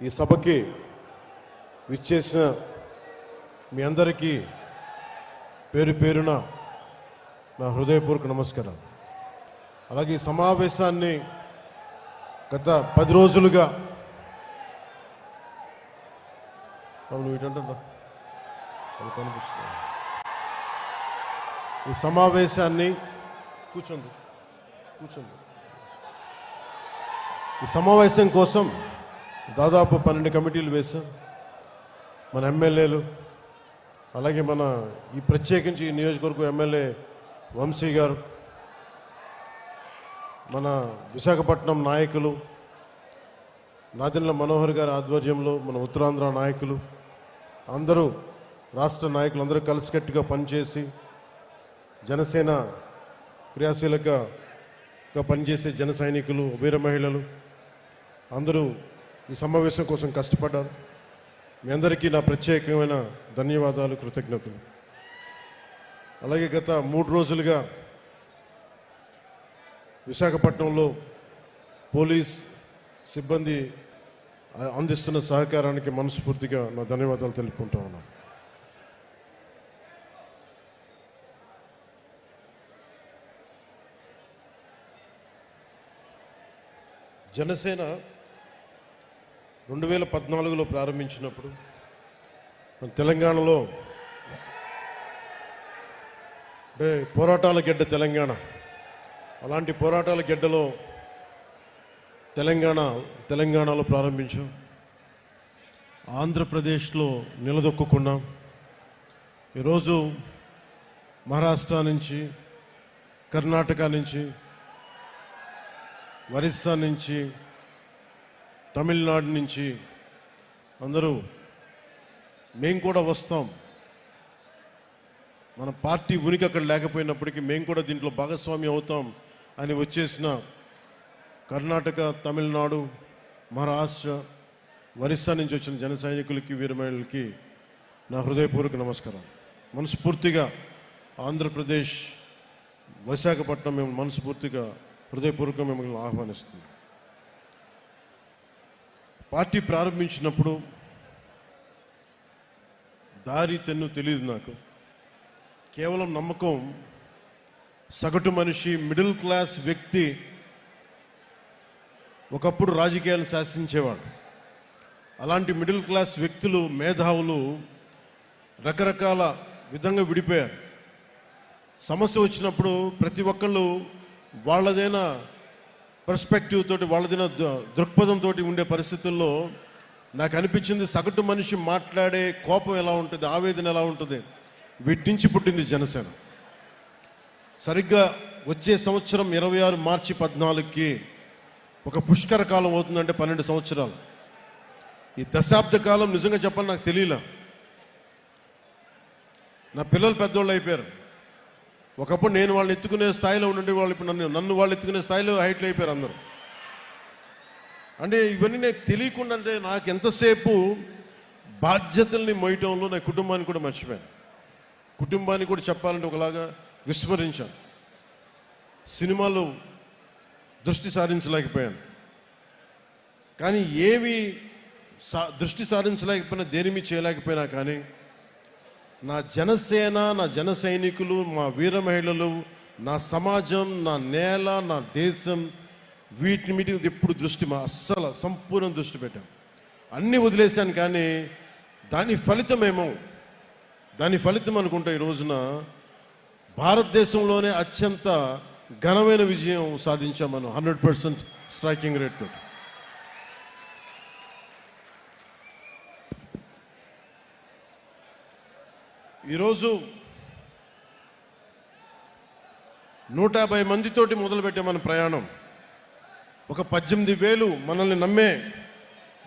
ఈ సభకి విచ్చేసిన మీ అందరికీ పేరు పేరున నా హృదయపూర్వక నమస్కారం. అలాగే ఈ సమావేశాన్ని గత 10 రోజులుగా ఈ సమావేశాన్ని కూర్చోండి ఈ సమావేశం కోసం దాదాపు 12 కమిటీలు వేశాం. మన ఎమ్మెల్యేలు, అలాగే మన ఈ ప్రత్యేకించి ఈ నియోజకవర్గం ఎమ్మెల్యే వంశీ గారు, మన విశాఖపట్నం నాయకులు నాదెండ్ల మనోహర్ గారి ఆధ్వర్యంలో మన ఉత్తరాంధ్ర నాయకులు అందరూ, రాష్ట్ర నాయకులు అందరూ కలిసికట్టుగా పనిచేసి జనసేన క్రియాశీలకగా పనిచేసే జన సైనికులు, వీర మహిళలు అందరూ ఈ సమావేశం కోసం కష్టపడ్డారు. మీ అందరికీ నా ప్రత్యేకమైన ధన్యవాదాలు, కృతజ్ఞతలు. అలాగే గత 3 రోజులుగా విశాఖపట్నంలో పోలీస్ సిబ్బంది అందిస్తున్న సహకారానికి మనస్ఫూర్తిగా నా ధన్యవాదాలు తెలుపుకుంటా ఉన్నాను. జనసేన 2014లో ప్రారంభించినప్పుడు మన తెలంగాణలో అంటే పోరాటాల గడ్డ తెలంగాణ, అలాంటి పోరాటాల గడ్డలో తెలంగాణలో ప్రారంభించాం. ఆంధ్రప్రదేశ్లో నిలదొక్కున్నాం. ఈరోజు మహారాష్ట్ర నుంచి, కర్ణాటక నుంచి, ఒరిస్సా నుంచి, తమిళనాడు నుంచి అందరూ మేము కూడా వస్తాం, మన పార్టీ ఉనికి అక్కడ లేకపోయినప్పటికీ మేము కూడా దీంట్లో భాగస్వామి అవుతాం అని వచ్చేసిన కర్ణాటక, తమిళనాడు, మహారాష్ట్ర, ఒరిస్సా నుంచి వచ్చిన జన సైనికులకి, వీరమహిళలకి నా హృదయపూర్వక నమస్కారం. మనస్ఫూర్తిగా ఆంధ్రప్రదేశ్, విశాఖపట్నం మేము మనస్ఫూర్తిగా హృదయపూర్వకంగా మిమ్మల్ని ఆహ్వానిస్తుంది. పార్టీ ప్రారంభించినప్పుడు దారి తెన్ను తెలియదు నాకు. కేవలం నమ్మకం. సగటు మనిషి, మిడిల్ క్లాస్ వ్యక్తి ఒకప్పుడు రాజకీయాలను శాసించేవాడు. అలాంటి మిడిల్ క్లాస్ వ్యక్తులు, మేధావులు రకరకాల విధంగా విడిపోయారు. సమస్య వచ్చినప్పుడు ప్రతి ఒక్కళ్ళు వాళ్ళదైన పర్స్పెక్టివ్ తోటి, వాళ్ళదైన దృక్పథంతో ఉండే పరిస్థితుల్లో నాకు అనిపించింది సగటు మనిషి మాట్లాడే కోపం ఎలా ఉంటుంది, ఆవేదన ఎలా ఉంటుంది, వీటి నుంచి పుట్టింది జనసేన. సరిగ్గా వచ్చే సంవత్సరం 26 మార్చి 14కి ఒక పుష్కర కాలం అవుతుందంటే 12 సంవత్సరాలు. ఈ దశాబ్ద కాలం నిజంగా చెప్పాలి నాకు తెలియలే. నా పిల్లలు పెద్దోళ్ళు అయిపోయారు. ఒకప్పుడు నేను వాళ్ళని ఎత్తుకునే స్థాయిలో ఉండే వాళ్ళు ఇప్పుడు నన్ను వాళ్ళు ఎత్తుకునే స్థాయిలో హైట్లు అయిపోయారు అందరూ. అంటే ఇవన్నీ నాకు తెలియకుండా, అంటే నాకు ఎంతసేపు బాధ్యతల్ని మోయటంలో నా కుటుంబాన్ని కూడా మర్చిపోయాను. కుటుంబాన్ని కూడా చెప్పాలంటే ఒకలాగా విస్మరించాను. సినిమాలో దృష్టి సారించలేకపోయాను. కానీ ఏమి దృష్టి సారించలేకపోయినా, దేనిమి చేయలేకపోయినా కానీ నా జనసేన, నా జన సైనికులు, మా వీర మహిళలు, నా సమాజం, నా నేల, నా దేశం, వీటి మీద ఎప్పుడు దృష్టి అస్సలు సంపూర్ణ దృష్టి పెట్టాను. అన్నీ వదిలేశాను. కానీ దాని ఫలితం అనుకుంటే ఈ రోజున భారతదేశంలోనే అత్యంత ఘనమైన విజయం సాధించాం మనం 100% స్ట్రైకింగ్ రేట్ తోటి. ఈరోజు 150 మందితోటి మొదలుపెట్టే మన ప్రయాణం. ఒక 18,000 మనల్ని నమ్మే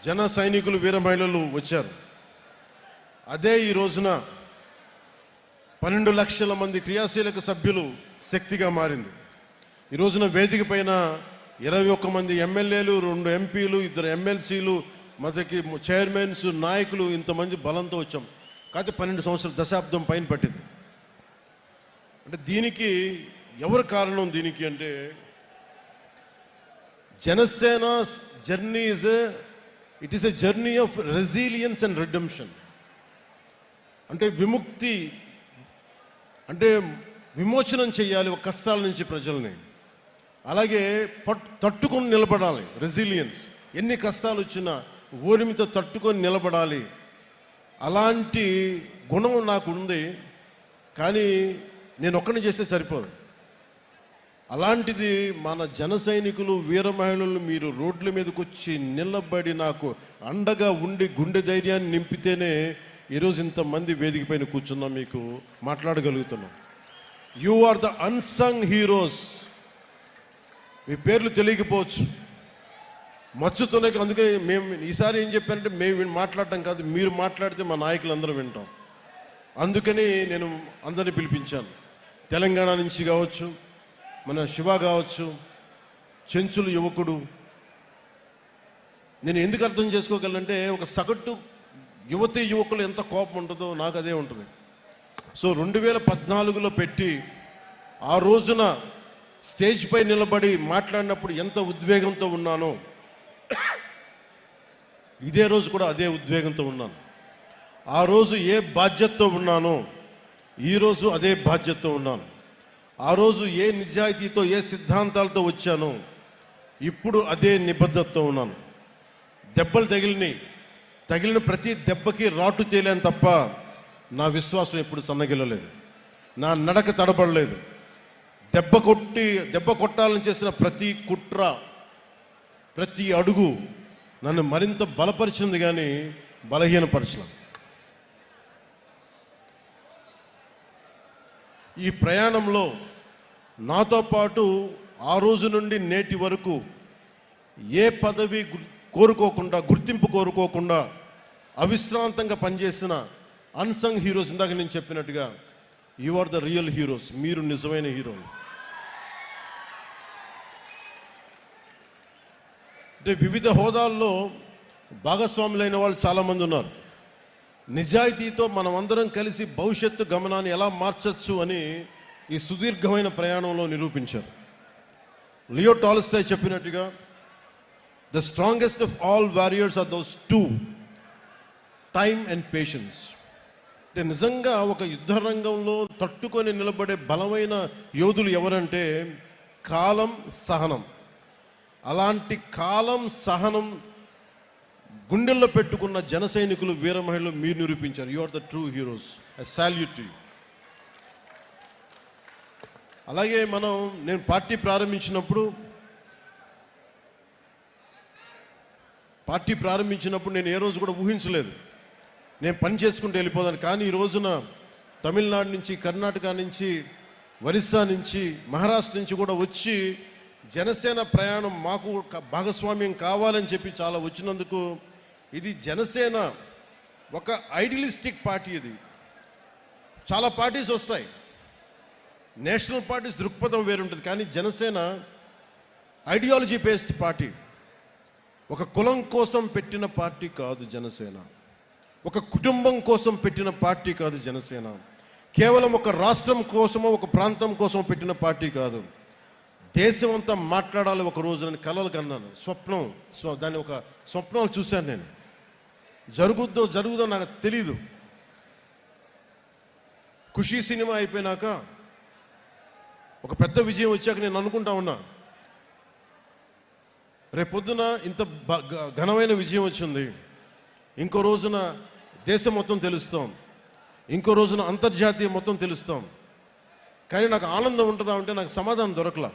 జన సైనికులు, వీర మహిళలు వచ్చారు. అదే ఈ రోజున 12 లక్షల మంది క్రియాశీలక సభ్యులు శక్తిగా మారింది. ఈ రోజున వేదిక పైన 21 మంది ఎమ్మెల్యేలు, 2 ఎంపీలు, 2 ఎమ్మెల్సీలు, మనకి చైర్మన్స్, నాయకులు, ఇంతమంది బలంతో వచ్చాం. కాకపోతే 12 సంవత్సరాల దశాబ్దం పైన పట్టింది. అంటే దీనికి ఎవరు కారణం? దీనికి అంటే Janasena journey is it is a journey of resilience and redemption. అంటే విముక్తి అంటే విమోచనం చేయాలి ఒక కష్టాల నుంచి ప్రజల్ని. అలాగే తట్టుకొని నిలబడాలి, రెసిలియన్స్. ఎన్ని కష్టాలు వచ్చినా ఓరిమితో తట్టుకొని నిలబడాలి. అలాంటి గుణం నాకు ఉంది. కానీ నేను ఒక్కడిని చేస్తే సరిపోదు. అలాంటిది మన జన సైనికులు, వీర మహిళలు మీరు రోడ్ల మీదకి వచ్చి నిలబడి నాకు అండగా ఉండి గుండె ధైర్యాన్ని నింపితేనే ఈరోజు ఇంతమంది వేదిక పైన కూర్చున్నాం, మీకు మాట్లాడగలుగుతున్నాం. You are the unsung heroes. మీ పేర్లు తెలియకపోవచ్చు, మచ్చుతోనే. అందుకని మేము ఈసారి ఏం చెప్పానంటే, మేము మాట్లాడటం కాదు, మీరు మాట్లాడితే మా నాయకులందరూ వింటాం. అందుకని నేను అందరిని పిలిపించాను. తెలంగాణ నుంచి కావచ్చు, మన శివ కావచ్చు, చెంచులు యువకుడు. నేను ఎందుకు అర్థం చేసుకోగలంటే, ఒక సగటు యువతి యువకులు ఎంత కోపం ఉంటుందో నాకు అదే ఉంటుంది. సో 2014లో పెట్టి ఆ రోజున స్టేజ్ పై నిలబడి మాట్లాడినప్పుడు ఎంత ఉద్వేగంతో ఉన్నానో, ఇదే రోజు కూడా అదే ఉద్వేగంతో ఉన్నాను. ఆ రోజు ఏ బాధ్యతతో ఉన్నానో ఈరోజు అదే బాధ్యతతో ఉన్నాను. ఆ రోజు ఏ నిజాయితీతో, ఏ సిద్ధాంతాలతో వచ్చానో ఇప్పుడు అదే నిబద్ధతతో ఉన్నాను. దెబ్బలు తగిలిన ప్రతి దెబ్బకి రాటు తేలేను తప్ప నా విశ్వాసం ఎప్పుడు సన్నగిల్లలేదు, నా నడక తడబడలేదు. దెబ్బ కొట్టాలని చేసిన ప్రతి కుట్ర, ప్రతి అడుగు నన్ను మరింత బలపరిచింది కానీ బలహీనపరచలేదు. ఈ ప్రయాణంలో నాతో పాటు ఆ రోజు నుండి నేటి వరకు ఏ పదవి కోరుకోకుండా, గుర్తింపు కోరుకోకుండా అవిశ్రాంతంగా పనిచేసిన అన్సంగ్ హీరోస్, ఇందాక నేను చెప్పినట్టుగా you are the real heroes. మీరు నిజమైన హీరోలు. అంటే వివిధ హోదాల్లో భాగస్వాములైన వాళ్ళు చాలామంది ఉన్నారు. నిజాయితీతో మనమందరం కలిసి భవిష్యత్తు గమనాన్ని ఎలా మార్చచ్చు అని ఈ సుదీర్ఘమైన ప్రయాణంలో నిరూపించారు. లియో టాల్స్టాయ్ చెప్పినట్టుగా, the strongest of all warriors are those two, time and patience. అంటే నిజంగా ఒక యుద్ధ రంగంలో తట్టుకొని నిలబడే బలమైన యోధులు ఎవరంటే కాలం, సహనం. అలాంటి కాలం, సహనం గుండెల్లో పెట్టుకున్న జన సైనికులు, వీర మహిళలు మీరు నిరూపించారు. You are the true heroes. I salute to you. అలాగే నేను పార్టీ ప్రారంభించినప్పుడు నేను ఏ రోజు కూడా ఊహించలేదు నేను పని చేసుకుంటూ వెళ్ళిపోదాను. కానీ ఈ రోజున తమిళనాడు నుంచి, కర్ణాటక నుంచి, ఒరిస్సా నుంచి, మహారాష్ట్ర నుంచి కూడా వచ్చి జనసేన ప్రయాణం మాకు భాగస్వామ్యం కావాలని చెప్పి చాలా వచ్చినందుకు, ఇది జనసేన ఒక ఐడియలిస్టిక్ పార్టీ. ఇది చాలా పార్టీస్ వస్తాయి, నేషనల్ పార్టీస్ దృక్పథం వేరుంటుంది. కానీ జనసేన ఐడియాలజీ బేస్డ్ పార్టీ. ఒక కులం కోసం పెట్టిన పార్టీ కాదు జనసేన. ఒక కుటుంబం కోసం పెట్టిన పార్టీ కాదు జనసేన. కేవలం ఒక రాష్ట్రం కోసమో, ఒక ప్రాంతం కోసం పెట్టిన పార్టీ కాదు. దేశం అంతా మాట్లాడాలి ఒక రోజు అని కలలు కన్నాను. దాన్ని ఒక స్వప్నాలు చూశాను నేను. జరుగుదో నాకు తెలీదు. ఖుషీ సినిమా అయిపోయినాక, ఒక పెద్ద విజయం వచ్చాక నేను అనుకుంటా ఉన్నా, రేపొద్దున ఇంత ఘనమైన విజయం వచ్చింది, ఇంకో రోజున దేశం మొత్తం తెలుస్తాం, ఇంకో రోజున అంతర్జాతీయ మొత్తం తెలుస్తాం. కానీ నాకు ఆనందం ఉంటుందా అంటే నాకు సమాధానం దొరకలా.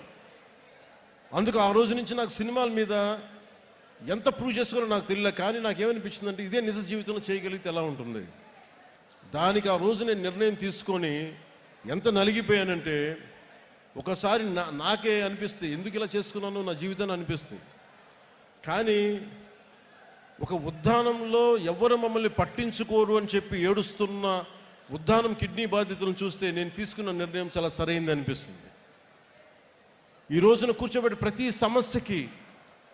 అందుకు ఆ రోజు నుంచి నాకు సినిమాల మీద ఎంత ప్రూవ్ చేసుకోవాలో నాకు తెలియలే. కానీ నాకేమనిపించిందంటే, ఇదే నిజ జీవితంలో చేయగలిగితే ఎలా ఉంటుంది. దానికి ఆ రోజు నేను నిర్ణయం తీసుకొని ఎంత నలిగిపోయానంటే, ఒకసారి నాకే అనిపిస్తే ఎందుకు ఇలా చేసుకున్నానో నా జీవితాన్ని అనిపిస్తుంది. కానీ ఒక ఉద్దానంలో ఎవరు మమ్మల్ని పట్టించుకోరు అని చెప్పి ఏడుస్తున్న ఉద్దానం కిడ్నీ బాధితులను చూస్తే నేను తీసుకున్న నిర్ణయం చాలా సరైంది అనిపిస్తుంది. ఈ రోజున కూర్చోబెట్టి ప్రతి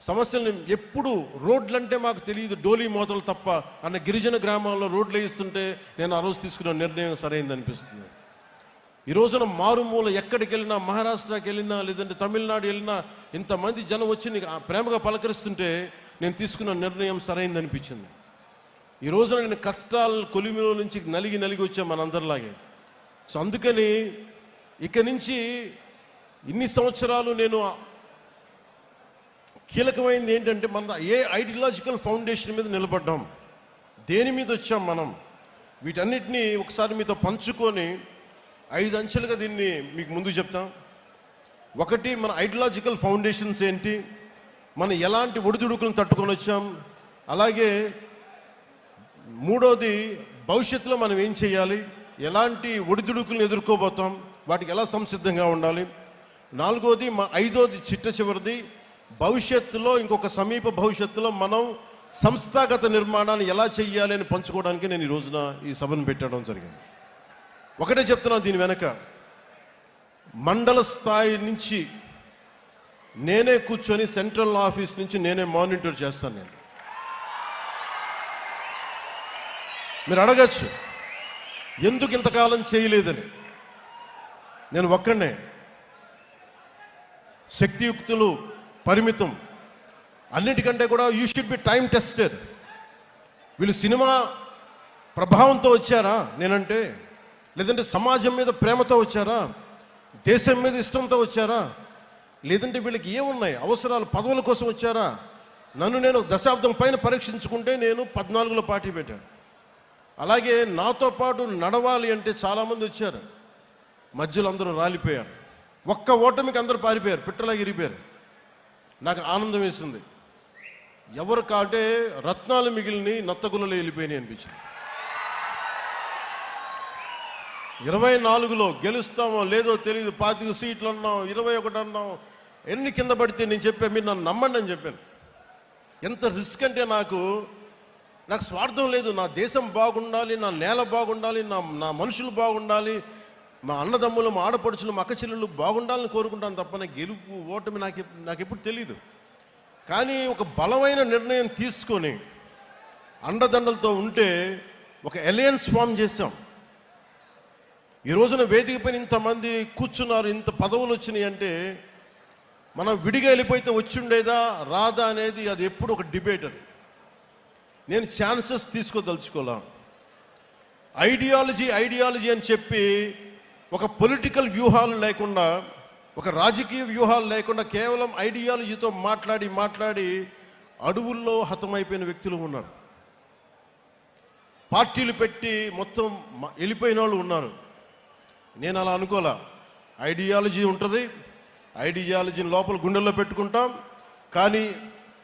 సమస్యలను ఎప్పుడు రోడ్లంటే మాకు తెలియదు, డోలీ మోతలు తప్ప అన్న గిరిజన గ్రామాల్లో రోడ్లు వేయిస్తుంటే నేను ఆ రోజు తీసుకున్న నిర్ణయం సరైంది అనిపిస్తుంది. ఈ రోజున మారుమూల ఎక్కడికి వెళ్ళినా, మహారాష్ట్రకి వెళ్ళినా, లేదంటే తమిళనాడు వెళ్ళినా, ఇంతమంది జనం వచ్చి నీకు ప్రేమగా పలకరిస్తుంటే నేను తీసుకున్న నిర్ణయం సరైంది అనిపించింది. ఈ రోజున నేను కష్టాల కొలిమిలో నుంచి నలిగి వచ్చాను మనందరిలాగే. సో అందుకని ఇక నుంచి ఇన్ని సంవత్సరాలు నేను కీలకమైనది ఏంటంటే, మన ఏ ఐడియాలజికల్ ఫౌండేషన్ మీద నిలబడ్డాం, దేని మీద వచ్చాం మనం, వీటన్నిటినీ ఒకసారి మీతో పంచుకొని 5 అంచెలుగా దీన్ని మీకు ముందు చెప్తాం. ఒకటి, మన ఐడియాలజికల్ ఫౌండేషన్స్ ఏంటి, మనం ఎలాంటి ఒడిదుడుకులను తట్టుకొని వచ్చాం, అలాగే మూడోది భవిష్యత్తులో మనం ఏం చేయాలి, ఎలాంటి ఒడిదుడుకులను ఎదుర్కోబోతాం, వాటికి ఎలా సంసిద్ధంగా ఉండాలి, నాలుగోది ఐదోది చివరిది భవిష్యత్తులో, ఇంకొక సమీప భవిష్యత్తులో మనం సంస్థాగత నిర్మాణాన్ని ఎలా చెయ్యాలి అని పంచుకోవడానికి నేను ఈ రోజున ఈ సభను పెట్టడం జరిగింది. ఒకటే చెప్తున్నాను, దీని వెనక మండల స్థాయి నుంచి నేనే కూర్చొని సెంట్రల్ ఆఫీస్ నుంచి నేనే మానిటర్ చేస్తాను. నేను మీరు అడగచ్చు ఎందుకు ఇంతకాలం చేయలేదని. నేను ఒక్కడే, శక్తియుక్తులు పరిమితం, అన్నిటికంటే కూడా you should be time tested. వీళ్ళు సినిమా ప్రభావంతో వచ్చారా నేనంటే, లేదంటే సమాజం మీద ప్రేమతో వచ్చారా, దేశం మీద ఇష్టంతో వచ్చారా, లేదంటే వీళ్ళకి ఏమున్నాయి అవసరాలు, పదవుల కోసం వచ్చారా? నన్ను నేను దశాబ్దం పైన పరీక్షించుకుంటే నేను 14లో పార్టీ పెట్టాను. అలాగే నాతో పాటు నడవాలి అంటే చాలామంది వచ్చారు, మధ్యలో అందరూ రాలిపోయారు. ఒక్క ఓటమికి అందరూ పారిపోయారు, పిట్టలాగా ఇరిపోయారు. నాకు ఆనందం వేసింది. ఎవరు కాటే రత్నాలు మిగిలిని నత్తగులలో వెళ్ళిపోయినాయి అనిపించింది. 24లో గెలుస్తామో లేదో తెలియదు, 25 సీట్లు అన్నాం, 21 అన్నాం, ఎన్ని కింద పడితే నేను చెప్పాను, మీరు నన్ను నమ్మండి అని చెప్పాను. ఎంత రిస్క్ అంటే నాకు స్వార్థం లేదు, నా దేశం బాగుండాలి, నా నేల బాగుండాలి, నా మనుషులు బాగుండాలి, మా అన్నదమ్ములు, మా ఆడపడుచులు, మా అక్కచెల్లెళ్ళు బాగుండాలని కోరుకుంటాను తప్ప గెలుపు ఓటమి నాకు ఎప్పుడు తెలియదు. కానీ ఒక బలమైన నిర్ణయం తీసుకొని అండదండలతో ఉంటే ఒక అలయన్స్ ఫామ్ చేశాం. ఈ రోజున వేదిక పైన ఇంతమంది కూర్చున్నారు, ఇంత పదవులు వచ్చినాయి అంటే మనం విడిగా వెళ్ళిపోతే వచ్చిండేదా రాదా అనేది అది ఎప్పుడు ఒక డిబేట్. అది నేను ఛాన్సెస్ తీసుకోదలుచుకోలే. ఐడియాలజీ అని చెప్పి ఒక పొలిటికల్ వ్యూహాలు లేకుండా, ఒక రాజకీయ వ్యూహాలు లేకుండా కేవలం ఐడియాలజీతో మాట్లాడి అడవుల్లో హతమైపోయిన వ్యక్తులు ఉన్నారు. పార్టీలు పెట్టి మొత్తం వెళ్ళిపోయిన వాళ్ళు ఉన్నారు. నేను అలా అనుకోలే. ఐడియాలజీ ఉంటుంది, ఐడియాలజీని లోపల గుండెల్లో పెట్టుకుంటాం, కానీ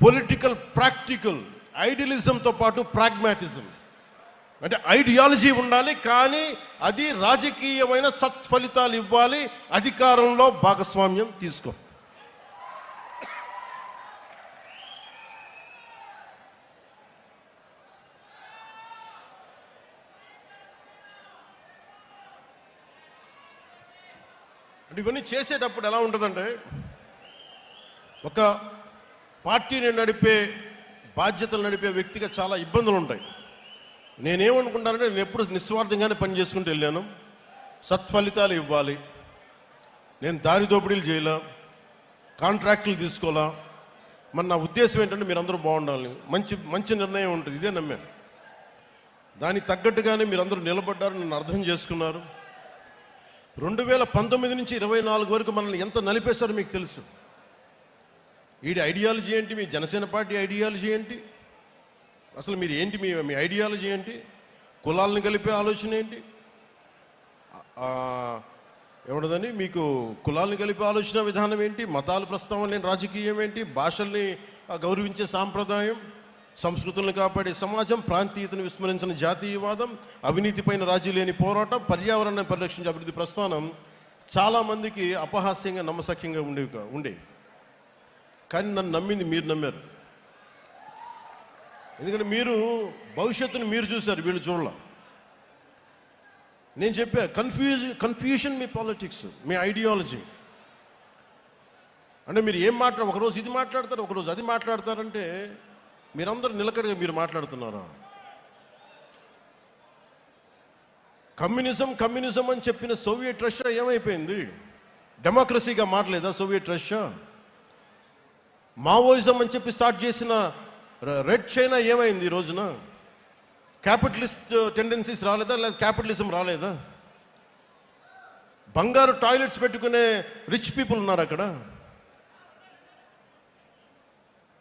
పొలిటికల్ ప్రాక్టికల్ ఐడియలిజంతో పాటు ప్రాగ్మాటిజం అంటే ఐడియాలజీ ఉండాలి, కానీ అది రాజకీయమైన సత్ఫలితాలు ఇవ్వాలి, అధికారంలో భాగస్వామ్యం తీసుకో. అంటే ఇవన్నీ చేసేటప్పుడు ఎలా ఉంటుందంటే, ఒక పార్టీని నడిపే, బాధ్యతలు నడిపే వ్యక్తిగా చాలా ఇబ్బందులు ఉంటాయి. నేనేమనుకుంటానంటే, నేను ఎప్పుడు నిస్వార్థంగానే పని చేసుకుంటూ వెళ్ళాను. సత్ఫలితాలు ఇవ్వాలి, నేను దారి దోపిడీలు చేయలే, కాంట్రాక్టులు తీసుకోవాలా. మరి నా ఉద్దేశం ఏంటంటే మీరందరూ బాగుండాలి, మంచి నిర్ణయం ఉంటుంది, ఇదే నమ్మాను. దానికి తగ్గట్టుగానే మీరందరూ నిలబడ్డారు, నన్ను అర్థం చేసుకున్నారు. 2019 నుంచి 24 వరకు మనల్ని ఎంత నలిపేశారో మీకు తెలుసు. వీడి ఐడియాలజీ ఏంటి, మీ జనసేన పార్టీ ఐడియాలజీ ఏంటి, అసలు మీరు ఏంటి, మీ ఐడియాలజీ ఏంటి, కులాలను కలిపే ఆలోచన ఏంటి, ఏమన్నదని మీకు కులాలను కలిపే ఆలోచన విధానం ఏంటి, మతాలు ప్రస్తావన లేని రాజకీయం ఏంటి, భాషల్ని గౌరవించే సాంప్రదాయం, సంస్కృతులను కాపాడే సమాజం, ప్రాంతీయతను విస్మరించిన జాతీయవాదం, అవినీతిపైన రాజీ లేని పోరాటం, పర్యావరణాన్ని పరిరక్షించే అభివృద్ధి ప్రస్థానం చాలామందికి అపహాస్యంగా నమ్మసక్యంగా ఉండేవి. కానీ నన్ను నమ్మింది మీరు నమ్మారు. ఎందుకంటే మీరు భవిష్యత్తును మీరు చూశారు, వీళ్ళు చూడాల. నేను చెప్పా, కన్ఫ్యూజన్ మీ పాలిటిక్స్, మీ ఐడియాలజీ. అంటే మీరు ఏం ఒకరోజు ఇది మాట్లాడతారు, ఒకరోజు అది మాట్లాడతారంటే మీరందరూ నిలకడగా మీరు మాట్లాడుతున్నారా? కమ్యూనిజం అని చెప్పిన సోవియట్ రష్యా ఏమైపోయింది? డెమోక్రసీగా మారలేదా సోవియట్ రష్యా? మావోయిజం అని చెప్పి స్టార్ట్ చేసిన రెడ్ చైనా ఏమైంది ఈ రోజున? క్యాపిటలిస్ట్ టెండెన్సీస్ రాలేదా, లేదా క్యాపిటలిజం రాలేదా? బంగారు టాయిలెట్స్ పెట్టుకునే రిచ్ పీపుల్ ఉన్నారు అక్కడ.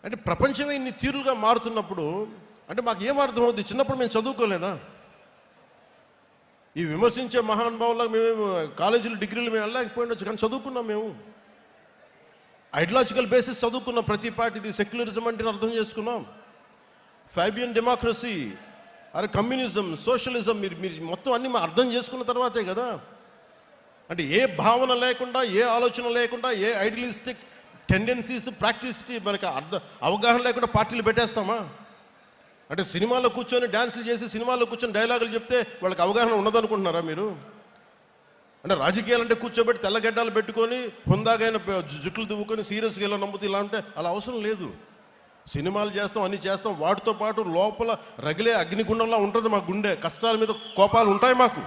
అంటే ప్రపంచమే ఇన్ని తీరులుగా మారుతున్నప్పుడు అంటే మాకు ఏం అర్థమవుతుంది? చిన్నప్పుడు మేము చదువుకోలేదా? ఈ విమర్శించే మహానుభావులకు మేము కాలేజీలు డిగ్రీలు మేము వెళ్ళలేకపోయినచ్చు, కానీ చదువుకున్నాం. మేము ఐడియాలజికల్ బేసిస్ చదువుకున్నాం. ప్రతి పార్టీది సెక్యులరిజం అంటే అర్థం చేసుకున్నాం. ఫాబియన్ డెమోక్రసీ, అరే కమ్యూనిజం, సోషలిజం మీరు మొత్తం అన్నీ అర్థం చేసుకున్న తర్వాతే కదా. అంటే ఏ భావన లేకుండా, ఏ ఆలోచన లేకుండా, ఏ ఐడియలిస్టిక్ టెండెన్సీస్ ప్రాక్టీస్కి మనకి అవగాహన లేకుండా పార్టీలు పెట్టేస్తామా? అంటే సినిమాలో కూర్చొని డ్యాన్సులు చేసి సినిమాలో కూర్చొని డైలాగులు చెప్తే వాళ్ళకి అవగాహన ఉన్నదనుకుంటున్నారా మీరు? అంటే రాజకీయాలు అంటే కూర్చోబెట్టి తెల్లగడ్డలు పెట్టుకొని హుందాగైన జుట్లు దువ్వుకొని సీరియస్గా ఇలా నమ్ముతూ ఇలా అంటే అలా అవసరం లేదు. సినిమాలు చేస్తాం, అన్నీ చేస్తాం, వాటితో పాటు లోపల రగిలే అగ్నిగుండంలా ఉంటుంది మా గుండె. కష్టాల మీద కోపాలు ఉంటాయి మాకు.